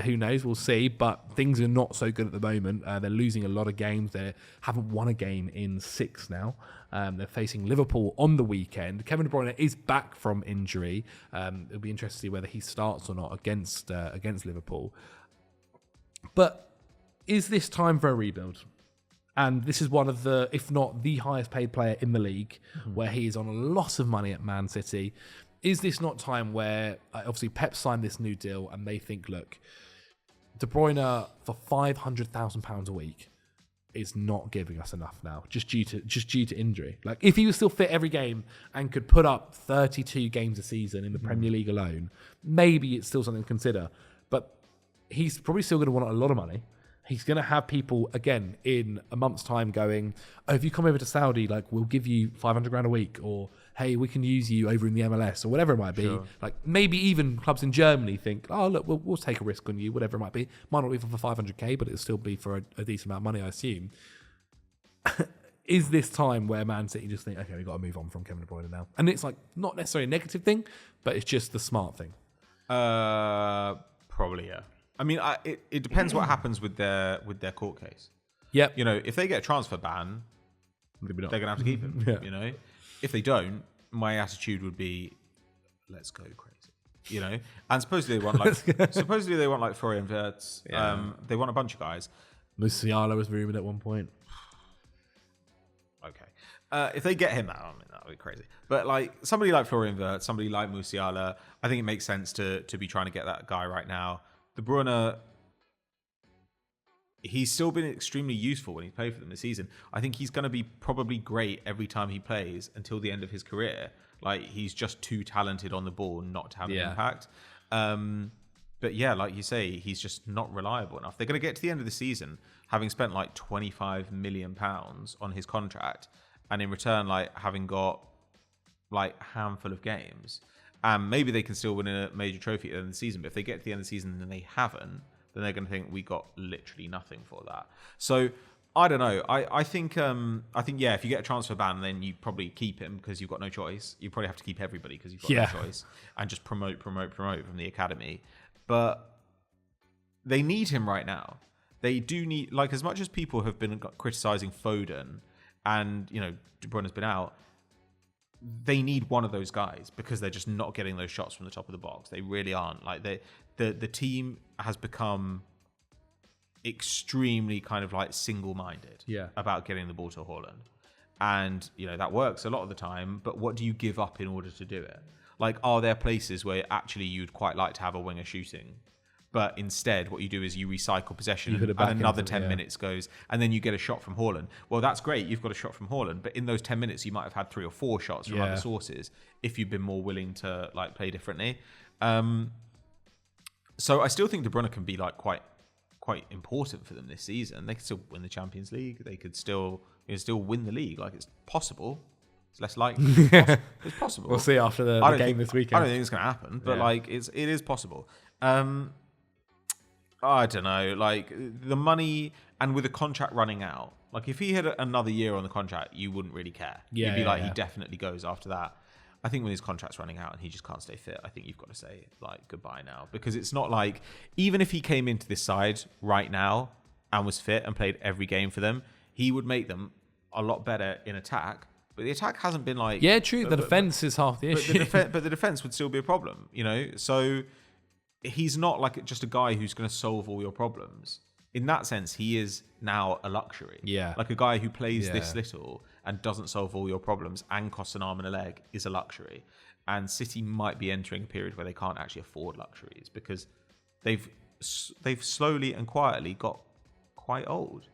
Who knows? We'll see. But things are not so good at the moment. They're losing a lot of games. They haven't won a game in 6 now. They're facing Liverpool on the weekend. Kevin De Bruyne is back from injury. It'll be interesting to see whether he starts or not against Liverpool. But is this time for a rebuild? And this is one of the, if not the highest paid player in the league, where he is on a lot of money at Man City. Is this not time where, obviously, Pep signed this new deal and they think, look, De Bruyne for £500,000 a week is not giving us enough now, just due to injury. Like, if he was still fit every game and could put up 32 games a season in the Premier League alone, maybe it's still something to consider. But he's probably still going to want a lot of money. He's going to have people, again, in a month's time going, oh, if you come over to Saudi, like, we'll give you $500,000 a week, or, hey, we can use you over in the MLS, or whatever it might be. Sure. Like, maybe even clubs in Germany think, oh, look, we'll take a risk on you, whatever it might be. Might not be for $500K, but it'll still be for a decent amount of money, I assume. Is this time where Man City just think, okay, we've got to move on from Kevin De Bruyne now? And it's, like, not necessarily a negative thing, but it's just the smart thing.
Probably, yeah. I mean, it depends what happens with their court case.
Yep.
If they get a transfer ban, they're going to have to keep him. Yeah. If they don't, my attitude would be, let's go crazy. And supposedly they want like Florian Wirtz. Yeah. They want a bunch of guys.
Musiala was rumored at one point.
Okay. If they get him out, I mean, that would be crazy. But like somebody like Florian Wirtz, somebody like Musiala, I think it makes sense to be trying to get that guy right now. De Bruyne, he's still been extremely useful when he played for them this season. I think he's going to be probably great every time he plays until the end of his career. Like, he's just too talented on the ball not to have an impact. But yeah, like you say, he's just not reliable enough. They're going to get to the end of the season having spent like £25 million on his contract, and in return, like, having got like a handful of games. Maybe they can still win a major trophy at the end of the season, but if they get to the end of the season and they haven't, then they're going to think we got literally nothing for that. So I don't know. I think yeah, if you get a transfer ban, then you probably keep him because you've got no choice. You probably have to keep everybody because you've got no choice, and just promote from the academy. But they need him right now. They do need, like, as much as people have been criticizing Foden, and De Bruyne's been out. They need one of those guys because they're just not getting those shots from the top of the box. They really aren't. Like the team has become extremely kind of like single-minded about getting the ball to Haaland. And, that works a lot of the time, but what do you give up in order to do it? Like, are there places where actually you'd quite like to have a winger shooting? But instead, what you do is you recycle possession and another 10 minutes goes, and then you get a shot from Haaland. Well, that's great. You've got a shot from Haaland, but in those 10 minutes, you might have had 3 or 4 shots from other sources if you've been more willing to like play differently. So I still think De Bruyne can be like quite important for them this season. They could still win the Champions League. They could still win the league. Like, it's possible. It's less likely. It's possible.
We'll see after the game this weekend.
I don't think it's going to happen, but it is possible. I don't know. Like, the money, and with the contract running out, like if he had another year on the contract, you wouldn't really care. You'd be like, he definitely goes after that. I think when his contract's running out and he just can't stay fit, I think you've got to say like goodbye now, because it's not like, even if he came into this side right now and was fit and played every game for them, he would make them a lot better in attack. But the attack hasn't been like...
Yeah, true. The defence is half the issue.
But the defence would still be a problem, So he's not like just a guy who's going to solve all your problems. In that sense, he is now a luxury.
Yeah.
Like a guy who plays this little and doesn't solve all your problems and costs an arm and a leg is a luxury. And City might be entering a period where they can't actually afford luxuries because they've slowly and quietly got quite old.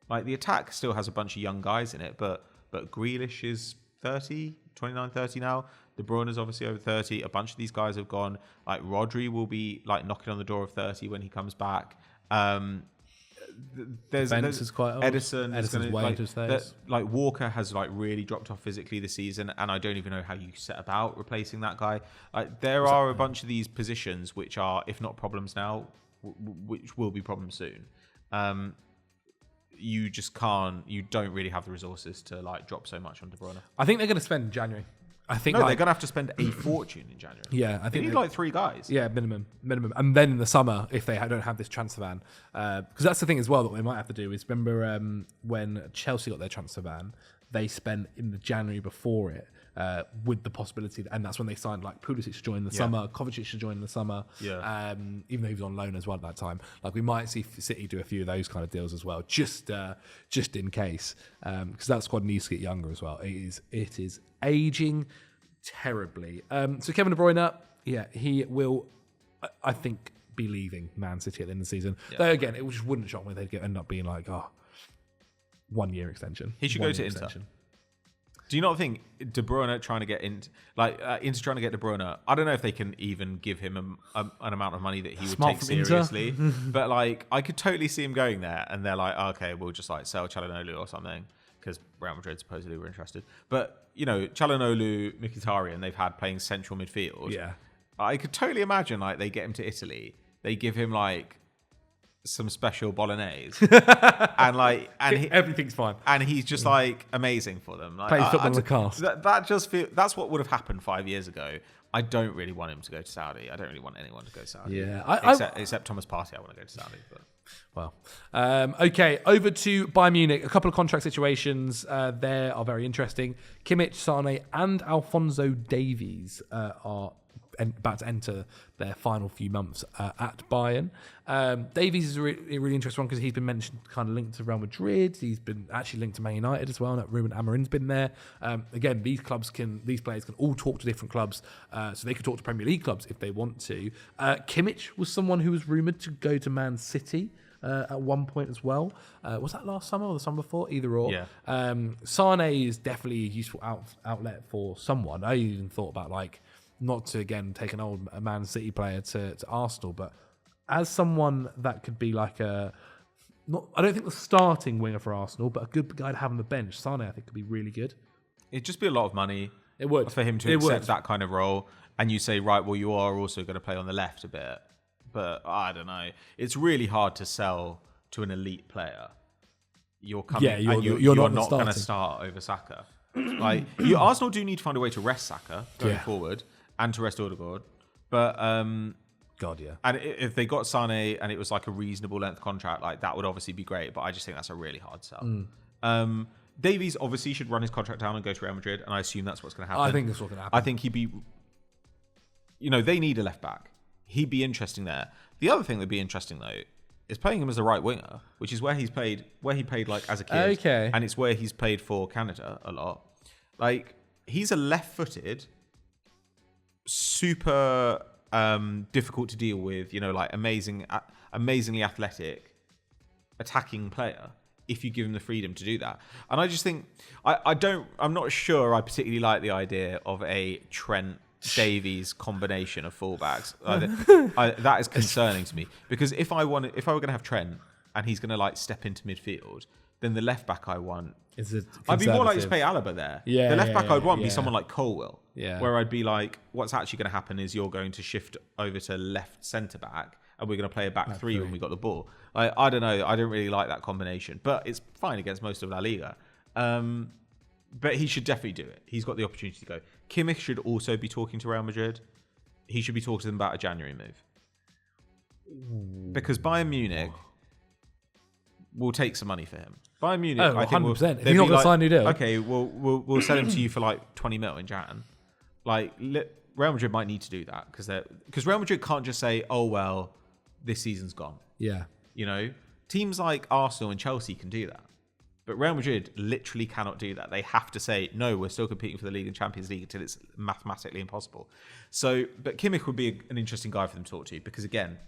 Like, the attack still has a bunch of young guys in it, but Grealish is 30, 29, 30 now. De Bruyne is obviously over 30. A bunch of these guys have gone. Like, Rodri will be like knocking on the door of 30 when he comes back. There's
quite old.
Edison's
way into his 30s.
Like, Walker has like really dropped off physically this season, and I don't even know how you set about replacing that guy. Like, there are a bunch of these positions which are, if not problems now, which will be problems soon. You just can't. You don't really have the resources to like drop so much on De Bruyne.
I think they're going to spend in January. I think
they're going to have to spend a fortune in January.
Yeah, I think
they need like 3 guys.
Yeah, minimum, and then in the summer, if they don't have this transfer ban, because that's the thing as well that they might have to do is remember when Chelsea got their transfer ban, they spent in the January before it with the possibility, and that's when they signed like Pulisic to join in the summer, Kovacic to join in the summer. Yeah. Even though he was on loan as well at that time, like we might see City do a few of those kind of deals as well, just in case, because that squad needs to get younger as well. It is aging terribly. So Kevin De Bruyne, he will, I think, be leaving Man City at the end of the season. Yeah. Though again, it just wouldn't shock me if they'd end up being like, 1 year extension.
He should go to Inter. Do you not think De Bruyne trying to get Inter trying to get De Bruyne? I don't know if they can even give him an amount of money that he would take seriously. But like, I could totally see him going there, and they're like, okay, we'll just like sell Çalhanoğlu or something because Real Madrid supposedly were interested. But Çalhanoğlu, Mkhitaryan, they've had playing central midfield.
Yeah,
I could totally imagine like they get him to Italy, they give him like some special bolognese, and
everything's fine,
and he's just like amazing for them. Like,
plays football in the cast.
That just that's what would have happened 5 years ago. I don't really want him to go to Saudi. I don't really want anyone to go to Saudi.
Yeah,
except Thomas Partey. I want to go to Saudi, but.
Well, okay, over to Bayern Munich. A couple of contract situations there are very interesting. Kimmich, Sane and Alphonso Davies are about to enter their final few months at Bayern. Davies is a really interesting one because he's been mentioned kind of linked to Real Madrid. He's been actually linked to Man United as well. And Ruben Amorim's been there. Again, these players can all talk to different clubs, so they could talk to Premier League clubs if they want to. Kimmich was someone who was rumoured to go to Man City at one point as well. Was that last summer or the summer before? Either or.
Yeah.
Sane is definitely a useful outlet for someone. I even thought about like, not to again take an old Man City player to Arsenal, but as someone that could be like I don't think the starting winger for Arsenal, but a good guy to have on the bench. Sane, I think, could be really good.
It'd just be a lot of money.
It would
for him to accept that kind of role, and you say, right, well, you are also going to play on the left a bit, but I don't know. It's really hard to sell to an elite player. you're coming and you're not going to start over Saka. Like Arsenal do need to find a way to rest Saka going forward and to rest Odegaard. But
God, yeah.
And if they got Sané and it was like a reasonable length contract, like that would obviously be great. But I just think that's a really hard sell. Davies obviously should run his contract down and go to Real Madrid, and I assume that's what's going to happen.
I think that's what's going to happen.
I think he'd be, they need a left back. He'd be interesting there. The other thing that'd be interesting though is playing him as a right winger, which is where he played like as a kid, and it's where he's played for Canada a lot. Like he's a left-footed, super difficult to deal with, like amazingly athletic, attacking player. If you give him the freedom to do that. And I just think, I'm not sure I particularly like the idea of a Trent Davies combination of fullbacks. That is concerning to me. Because if I were going to have Trent and he's going to like step into midfield, then the left back I want, I'd be more likely to play Alaba there. The left back I'd want be someone like Colwill. Where I'd be like, what's actually going to happen is you're going to shift over to left centre back and we're going to play a back three when we got the ball. I don't know. I don't really like that combination, but it's fine against most of La Liga. But he should definitely do it. He's got the opportunity to go. Kimmich should also be talking to Real Madrid. He should be talking to them about a January move. Because Bayern Munich will take some money for him. Bayern Munich, I think
100%. If you're not going to sign a new deal.
Okay, we'll sell him to you for like 20 mil in Jan. Like, Real Madrid might need to do that because Real Madrid can't just say, oh, well, this season's gone.
Yeah.
Teams like Arsenal and Chelsea can do that. But Real Madrid literally cannot do that. They have to say, no, we're still competing for the league and Champions League until it's mathematically impossible. But Kimmich would be an interesting guy for them to talk to because, again,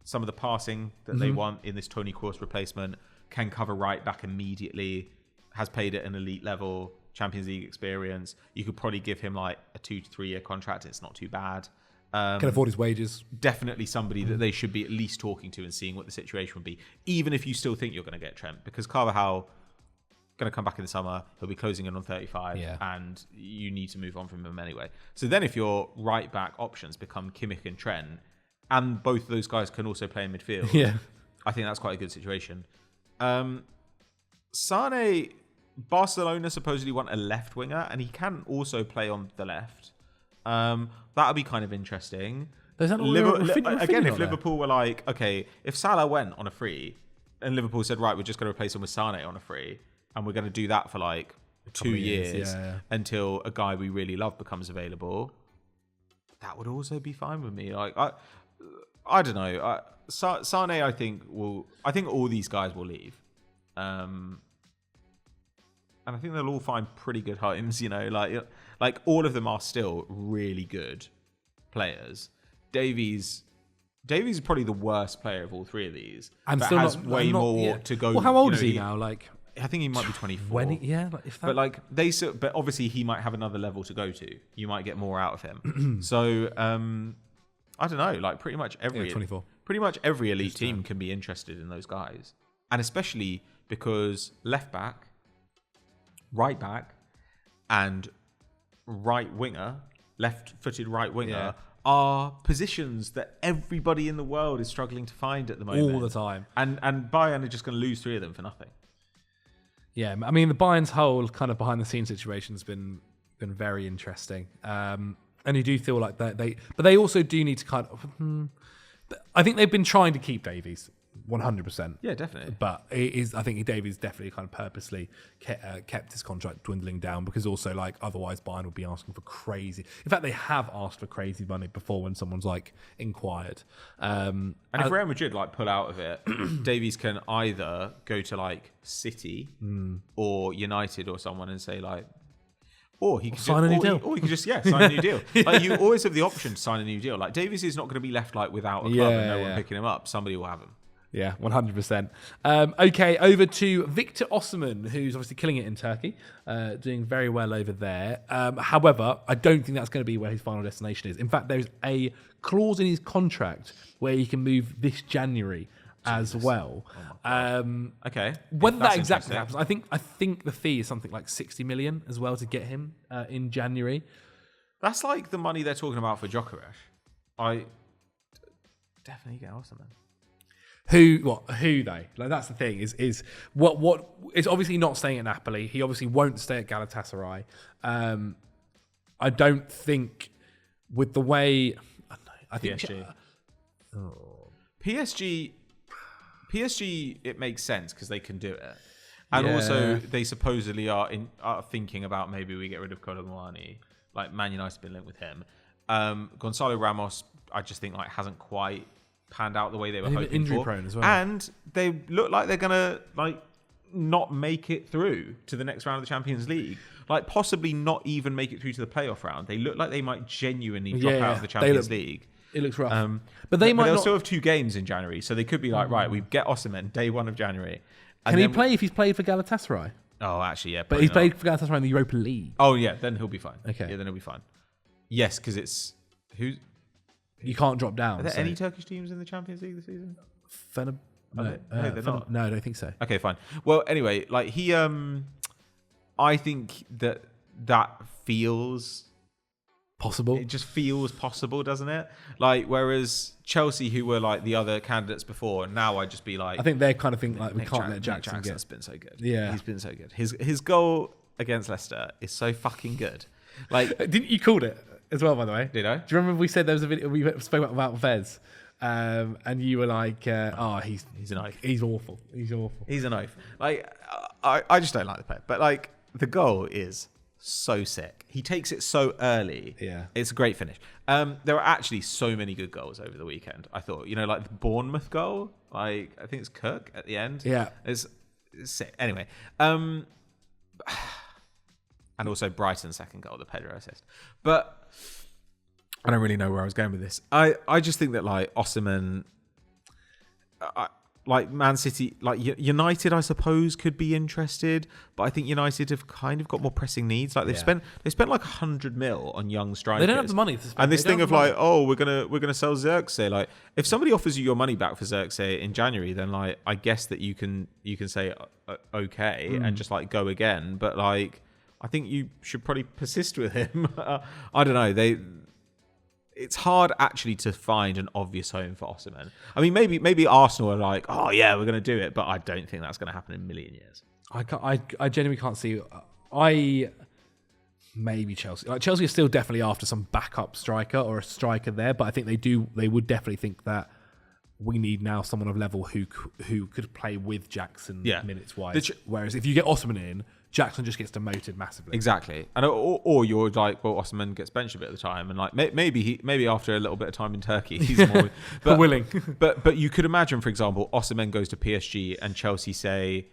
some of the passing that they want in this Toni Kroos replacement can cover right back immediately, has played at an elite level, Champions League experience. You could probably give him like a 2 to 3 year contract. It's not too bad.
Can afford his wages.
Definitely somebody that they should be at least talking to and seeing what the situation would be, even if you still think you're going to get Trent, because Carvalho going to come back in the summer. He'll be closing in on 35, and you need to move on from him anyway. So then, if your right back options become Kimmich and Trent, and both of those guys can also play in midfield, I think that's quite a good situation. Sane, Barcelona supposedly want a left winger, and he can also play on the left. That'll be kind of interesting. If Liverpool were like, okay, if Salah went on a free, and Liverpool said, right, we're just going to replace him with Sane on a free, and we're going to do that for like 2 years until a guy we really love becomes available, that would also be fine with me. Like, I don't know. Sane, I think all these guys will leave. And I think they'll all find pretty good homes, like all of them are still really good players. Davies is probably the worst player of all three of these, and still has way more to go.
Well, how old is he now? Like,
I think he might be 24. But obviously he might have another level to go to. You might get more out of him. So I don't know. Like pretty much every
24.
Pretty much every elite team can be interested in those guys, and especially because left back, right back, and right winger, left-footed right winger, are positions that everybody in the world is struggling to find at the moment.
All the time.
And Bayern are just going to lose 3 of them for nothing.
Yeah, I mean, the Bayern's whole kind of behind-the-scenes situation has been very interesting. And you do feel like but they also do need to kind of... I think they've been trying to keep Davies. 100%.
Yeah, definitely.
But I think Davies definitely kind of purposely kept his contract dwindling down because also like otherwise Bayern would be asking for crazy. In fact, they have asked for crazy money before when someone's like inquired.
And if Real Madrid like pull out of it, Davies can either go to like City or United or someone and say like, or he could
sign a new deal.
Or he could just sign a new deal. Like you always have the option to sign a new deal. Like Davies is not going to be left like without a club and no one picking him up. Somebody will have him.
Yeah, 100%. Okay, over to Victor Osimhen, who's obviously killing it in Turkey, doing very well over there. However, I don't think that's going to be where his final destination is. In fact, there's a clause in his contract where he can move this January as well.
Okay.
Whether that exactly happens, I think the fee is something like 60 million as well to get him in January.
That's like the money they're talking about for Djokovic. I definitely get Osimhen.
Who though? Like that's the thing. Is what? It's obviously not staying at Napoli. He obviously won't stay at Galatasaray. I don't think with the way. I think
PSG. It makes sense because they can do it, and also they supposedly are thinking about maybe we get rid of Colomwani. Like Man United's been linked with him. Gonzalo Ramos, I just think like hasn't quite panned out the way they were hoping
injury
for.
prone as well.
And they look like they're gonna like not make it through to the next round of the Champions League. Like possibly not even make it through to the playoff round. They look like they might genuinely drop out of the Champions League.
It looks rough. But they'll
still have 2 games in January, so they could be like, right, we get Osimhen day 1 of January.
Can he play if he's played for Galatasaray?
Oh, actually, yeah.
But he's played for Galatasaray in the Europa League.
Oh, yeah, then he'll be fine.
Okay.
Yeah, then he'll be fine. Yes, because it's...
You can't drop down.
Are there any Turkish teams in the Champions League this season?
No,
they're not.
No, I don't think so.
Okay, fine. Well, anyway, like he... I think that feels...
Possible.
It just feels possible, doesn't it? Like, whereas Chelsea, who were like the other candidates before, now I'd just be like...
I think they kind of think like we can't let Jackson get...
Jackson's been so good.
Yeah.
He's been so good. His goal against Leicester is so fucking good. Like,
Didn't you called it as well, by the way?
Did I?
Do you remember we said there was a video we spoke about Vez, and you were like, he's
an oaf.
He's awful. He's awful.
He's an oaf. Like, I just don't like the player. But like, the goal is so sick. He takes it so early.
Yeah.
It's a great finish. There were actually so many good goals over the weekend, I thought. You know, like the Bournemouth goal. Like, I think it's Cook at the end.
Yeah.
It's sick. Anyway. And also Brighton's second goal, the Pedro assist. But I don't really know where I was going with this. I just think that, like, Osimhen... like Man City, like United, I suppose could be interested, but I think United have kind of got more pressing needs. Like they spent like 100 mil on young strikers.
They don't have the money to spend.
And this thing of like, oh, we're gonna sell Xerxes. Like, if somebody offers you your money back for Xerxes in January, then like I guess that you can say okay and just like go again. But like, I think you should probably persist with him. I don't know. It's hard actually to find an obvious home for Osimhen. I mean, maybe Arsenal are like, oh yeah, we're going to do it, but I don't think that's going to happen in a million years.
I genuinely can't see. Maybe Chelsea. Like Chelsea is still definitely after some backup striker or a striker there, but I think they would definitely think that we need now someone of level who could play with Jackson minutes wise. Whereas if you get Osimhen in, Jackson just gets demoted massively.
Exactly, and or you're like, well, Osimhen gets benched a bit of the time, and like maybe after a little bit of time in Turkey, he's more
willing.
but you could imagine, for example, Osimhen goes to PSG, and Chelsea say,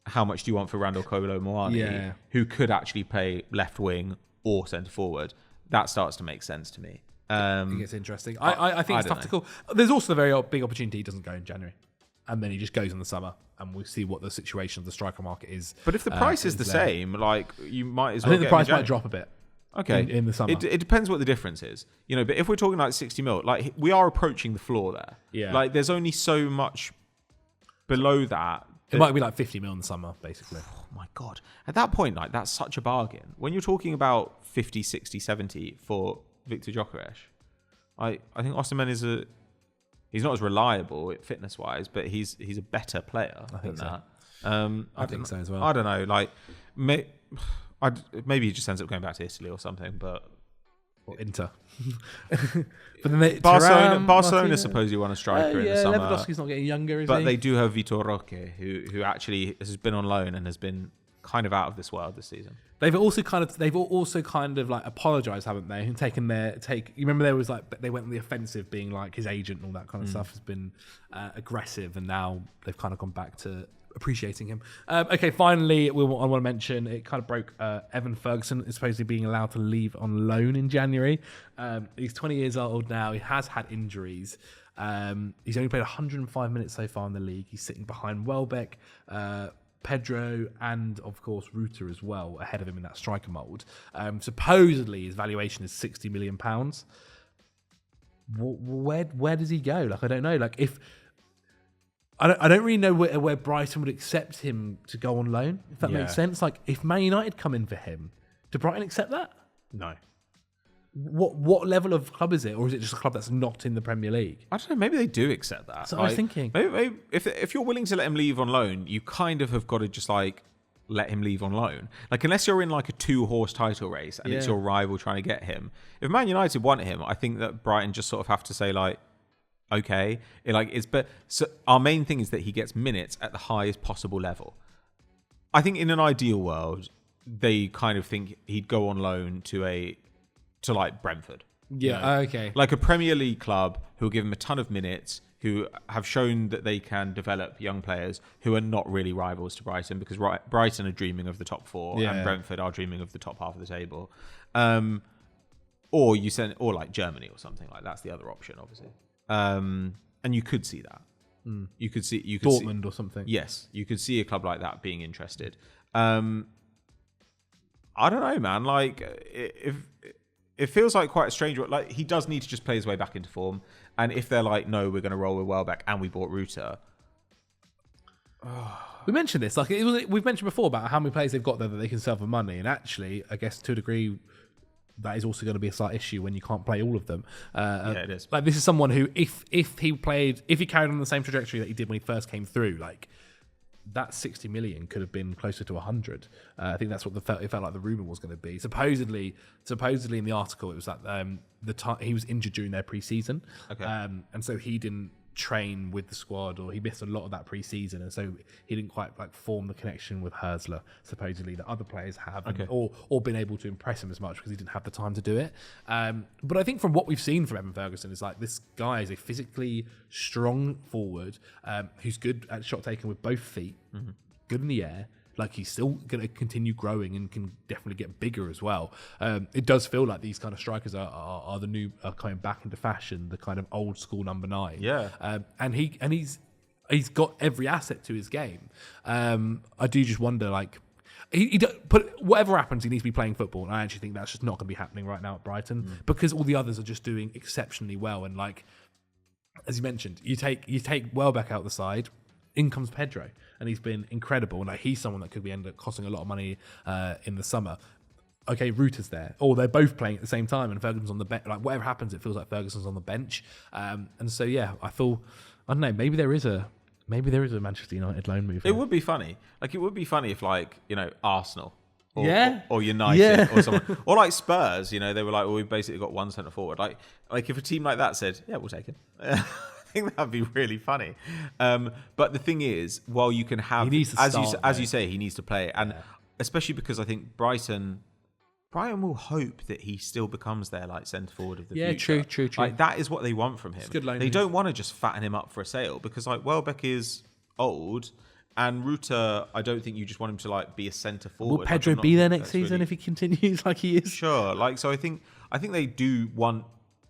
how much do you want for Randall Colomwani, who could actually play left wing or centre forward? That starts to make sense to me.
I think it's interesting. I think it's tactical. There's also a very big opportunity he doesn't go in January. And then he just goes in the summer, and we'll see what the situation of the striker market is.
But if the price is the same, like you might as well.
I think the price might drop a bit.
Okay,
in the summer,
it depends what the difference is, you know. But if we're talking like 60 mil, like we are approaching the floor there.
Yeah,
like there's only so much below that.
It might be like 50 mil in the summer, basically.
Oh my god! At that point, like that's such a bargain. When you're talking about 50, 60, 70 for Viktor Gyökeres, I think Osimhen he's not as reliable fitness-wise, but he's a better player than that.
I think so as well.
I don't know. Like, maybe he just ends up going back to Italy or something. But
or Inter. But then
Barcelona supposedly want a striker in the summer.
Lewandowski's not getting younger, is he?
But they do have Vitor Roque, who actually has been on loan and has been kind of out of this world this season.
They've also kind of like apologized, haven't they? And taken You remember there was like they went on the offensive, being like his agent and all that kind of stuff has been aggressive, and now they've kind of gone back to appreciating him. Okay, finally, I want to mention it kind of broke. Evan Ferguson is supposedly being allowed to leave on loan in January. He's 20 years old now. He has had injuries. He's only played 105 minutes so far in the league. He's sitting behind Welbeck, Pedro, and of course Ruta as well, ahead of him in that striker mould. Supposedly his valuation is £60 million. Where does he go? Like, I don't know. Like, if I don't really know where Brighton would accept him to go on loan, if that makes sense. Like, if Man United come in for him, do Brighton accept that?
No.
What level of club is it, or is it just a club that's not in the Premier League?
I don't know. Maybe they do accept that.
That's what I was thinking.
Maybe if you're willing to let him leave on loan, you kind of have got to just like let him leave on loan. Like unless you're in like a 2-horse title race and it's your rival trying to get him. If Man United want him, I think that Brighton just sort of have to say like, okay, so our main thing is that he gets minutes at the highest possible level. I think in an ideal world, they kind of think he'd go on loan to like Brentford.
Yeah, okay.
Like a Premier League club who will give him a ton of minutes, who have shown that they can develop young players who are not really rivals to Brighton, because Brighton are dreaming of the top 4 and Brentford are dreaming of the top half of the table. Or like Germany or something like that's the other option, obviously. And you could see that. You could see
Dortmund or something.
Yes, you could see a club like that being interested. I don't know, man. Like, if it feels like quite a strange. Like, he does need to just play his way back into form. And if they're like, no, we're going to roll with Welbeck and we bought Ruta.
We mentioned this. Like, we've mentioned before about how many players they've got there that they can sell for money. And actually, I guess to a degree, that is also going to be a slight issue when you can't play all of them.
It is.
Like, this is someone who, if he carried on the same trajectory that he did when he first came through, like, that 60 million could have been closer to 100. I think that's what it felt like the rumor was going to be. Supposedly in the article, it was that he was injured during their pre-season, and so he didn't train with the squad, or he missed a lot of that pre-season, and so he didn't quite like form the connection with Hurstler, supposedly, that other players have, or been able to impress him as much because he didn't have the time to do it. But I think from what we've seen from Evan Ferguson is like, this guy is a physically strong forward who's good at shot taking with both feet, good in the air. Like, he's still going to continue growing and can definitely get bigger as well. It does feel like these kind of strikers are the new, coming back into fashion, the kind of old school number 9.
Yeah.
And he's got every asset to his game. I do just wonder, like, but whatever happens, he needs to be playing football. And I actually think that's just not going to be happening right now at Brighton, because all the others are just doing exceptionally well. And like, as you mentioned, you take Welbeck out the side, in comes Pedro, and he's been incredible. And like, he's someone that could end up costing a lot of money in the summer. Okay, Ruta's there, or they're both playing at the same time, and Ferguson's on the bench. Like, whatever happens, it feels like Ferguson's on the bench. And so I don't know. Maybe there is a Manchester United loan move.
It would be funny. Like, it would be funny if, like, you know, Arsenal or United or someone, or like Spurs. You know, they were like, well, we've basically got one centre forward. Like if a team like that said, yeah, we'll take him. I think that'd be really funny. But the thing is, while you can have, as you say, he needs to play, and especially because I think Brighton will hope that he still becomes their like centre forward of the future.
Yeah, true.
Like, that is what they want from him. They don't want to just fatten him up for a sale, because like Welbeck is old, and Ruta, I don't think you just want him to like be a centre forward.
Will Pedro be there next season if he continues like he is?
Sure. Like, so I think they do want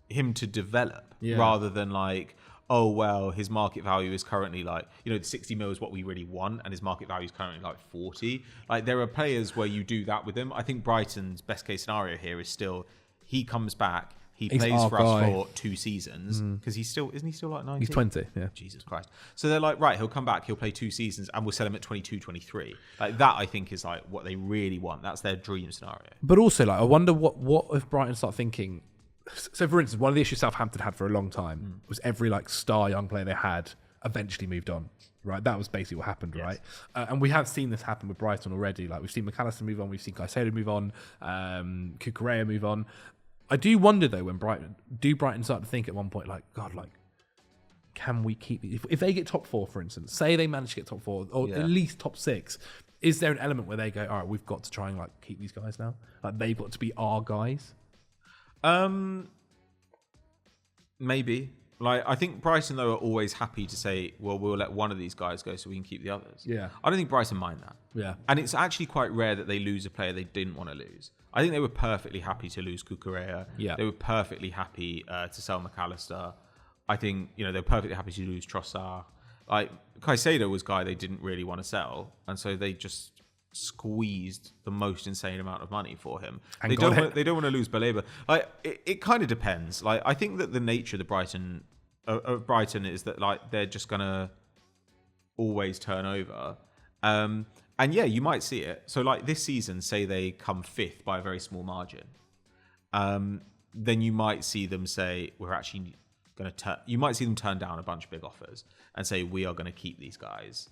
him to develop rather than like, oh, well, his market value is currently like, you know, 60 mil is what we really want, and his market value is currently like 40. Like, there are players where you do that with him. I think Brighton's best case scenario here is still, he comes back, he plays for us for 2 seasons, because isn't he still like 19?
He's 20, yeah.
Jesus Christ. So they're like, right, he'll come back, he'll play 2 seasons, and we'll sell him at 22, 23. Like, that, I think, is like what they really want. That's their dream scenario.
But also, like, I wonder what if Brighton start thinking. So, for instance, one of the issues Southampton had for a long time was every like star young player they had eventually moved on. Right, that was basically what happened. Yes. Right, and we have seen this happen with Brighton already. Like, we've seen McAllister move on, we've seen Caicedo move on, Cucurella move on. I do wonder though, when Brighton start to think at one point, like, God, like, can we keep if they get top 4, for instance, say they manage to get top 4 or at least top 6, is there an element where they go, all right, we've got to try and like keep these guys now? Like, they've got to be our guys.
Maybe. Like, I think Brighton though are always happy to say, well, we'll let one of these guys go so we can keep the others.
Yeah.
I don't think Brighton mind that.
Yeah.
And it's actually quite rare that they lose a player they didn't want to lose. I think they were perfectly happy to lose Cucurella.
Yeah.
They were perfectly happy to sell McAllister. I think, you know, they were perfectly happy to lose Trossard. Like, Caicedo was a guy they didn't really want to sell, and so they just squeezed the most insane amount of money for him. They don't want to lose Baleba. Like, it kind of depends. Like, I think that the nature of the Brighton is that like they're just gonna always turn over. And yeah, you might see it. So like this season, say they come 5th by a very small margin. then you might see them say, we're actually going to turn... You might see them turn down a bunch of big offers and say, we are going to keep these guys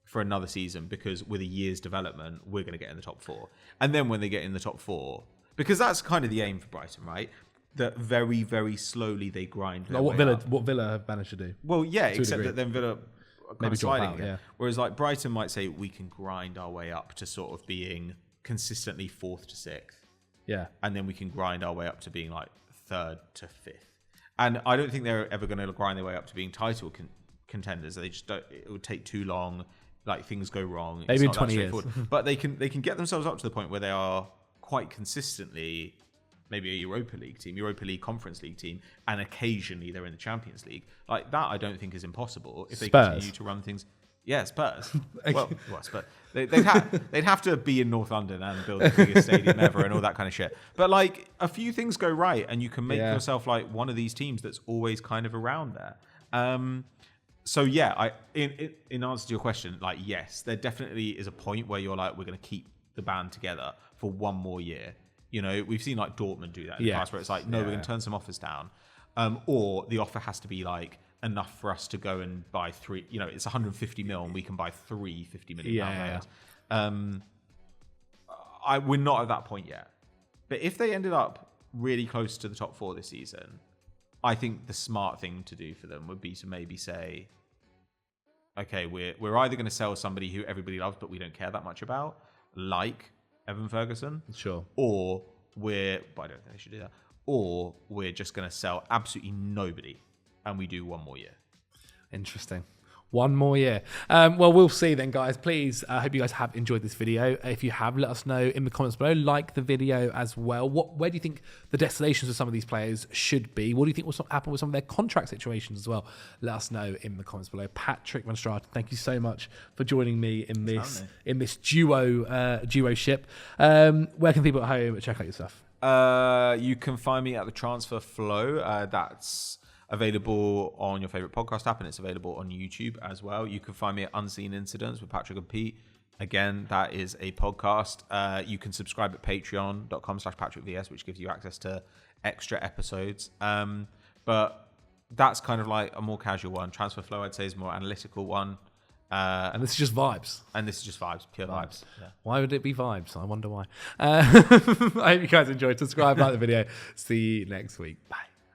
for another season because with a year's development, we're going to get in the top 4. And then when they get in the top 4... Because that's kind of the aim for Brighton, right? That very, very slowly they grind their way up.
What Villa have managed to do.
Well, yeah, except that then Villa are kind of sliding
out, yeah.
Whereas like Brighton might say, we can grind our way up to sort of being consistently 4th to 6th.
Yeah.
And then we can grind our way up to being like 3rd to 5th. And I don't think they're ever going to grind their way up to being title contenders. They just don't. It would take too long. Like things go wrong.
Maybe in 20 years.
But they can get themselves up to the point where they are quite consistently maybe a Europa League team, Europa League Conference League team, and occasionally they're in the Champions League. Like that, I don't think is impossible if they continue to run things. Yeah, Spurs. well, Spurs. They'd have to be in North London and build the biggest stadium ever and all that kind of shit. But like a few things go right, and you can make yourself like one of these teams that's always kind of around there. So yeah, in answer to your question, like yes, there definitely is a point where you're like, we're going to keep the band together for one more year. You know, we've seen like Dortmund do that in the past, where it's like, no, we're going to turn some offers down, or the offer has to be like enough for us to go and buy 3. You know, it's 150 mil, and we can buy 3 50 million pound players. We're not at that point yet, but if they ended up really close to the top 4 this season, I think the smart thing to do for them would be to maybe say, okay, we're either going to sell somebody who everybody loves but we don't care that much about, like Evan Ferguson,
sure,
or but I don't think they should do that, or we're just going to sell absolutely nobody and we do one more year.
Interesting. One more year. Well, we'll see then, guys. Please, I hope you guys have enjoyed this video. If you have, let us know in the comments below. Like the video as well. Where do you think the destinations of some of these players should be? What do you think will happen with some of their contract situations as well? Let us know in the comments below. Patrick Van Straten, thank you so much for joining me in this duo ship. Where can people at home check out your stuff?
You can find me at the Transfer Flow. That's available on your favorite podcast app, and it's available on YouTube as well. You can find me at Unseen Incidents with Patrick and Pete. Again, that is a podcast. You can subscribe at patreon.com/PatrickVS, which gives you access to extra episodes. But that's kind of like a more casual one. Transfer Flow, I'd say, is a more analytical one.
And this is just vibes.
Pure vibes. Yeah.
Why would it be vibes? I wonder why. I hope you guys enjoyed. Subscribe, like the video. See you next week. Bye.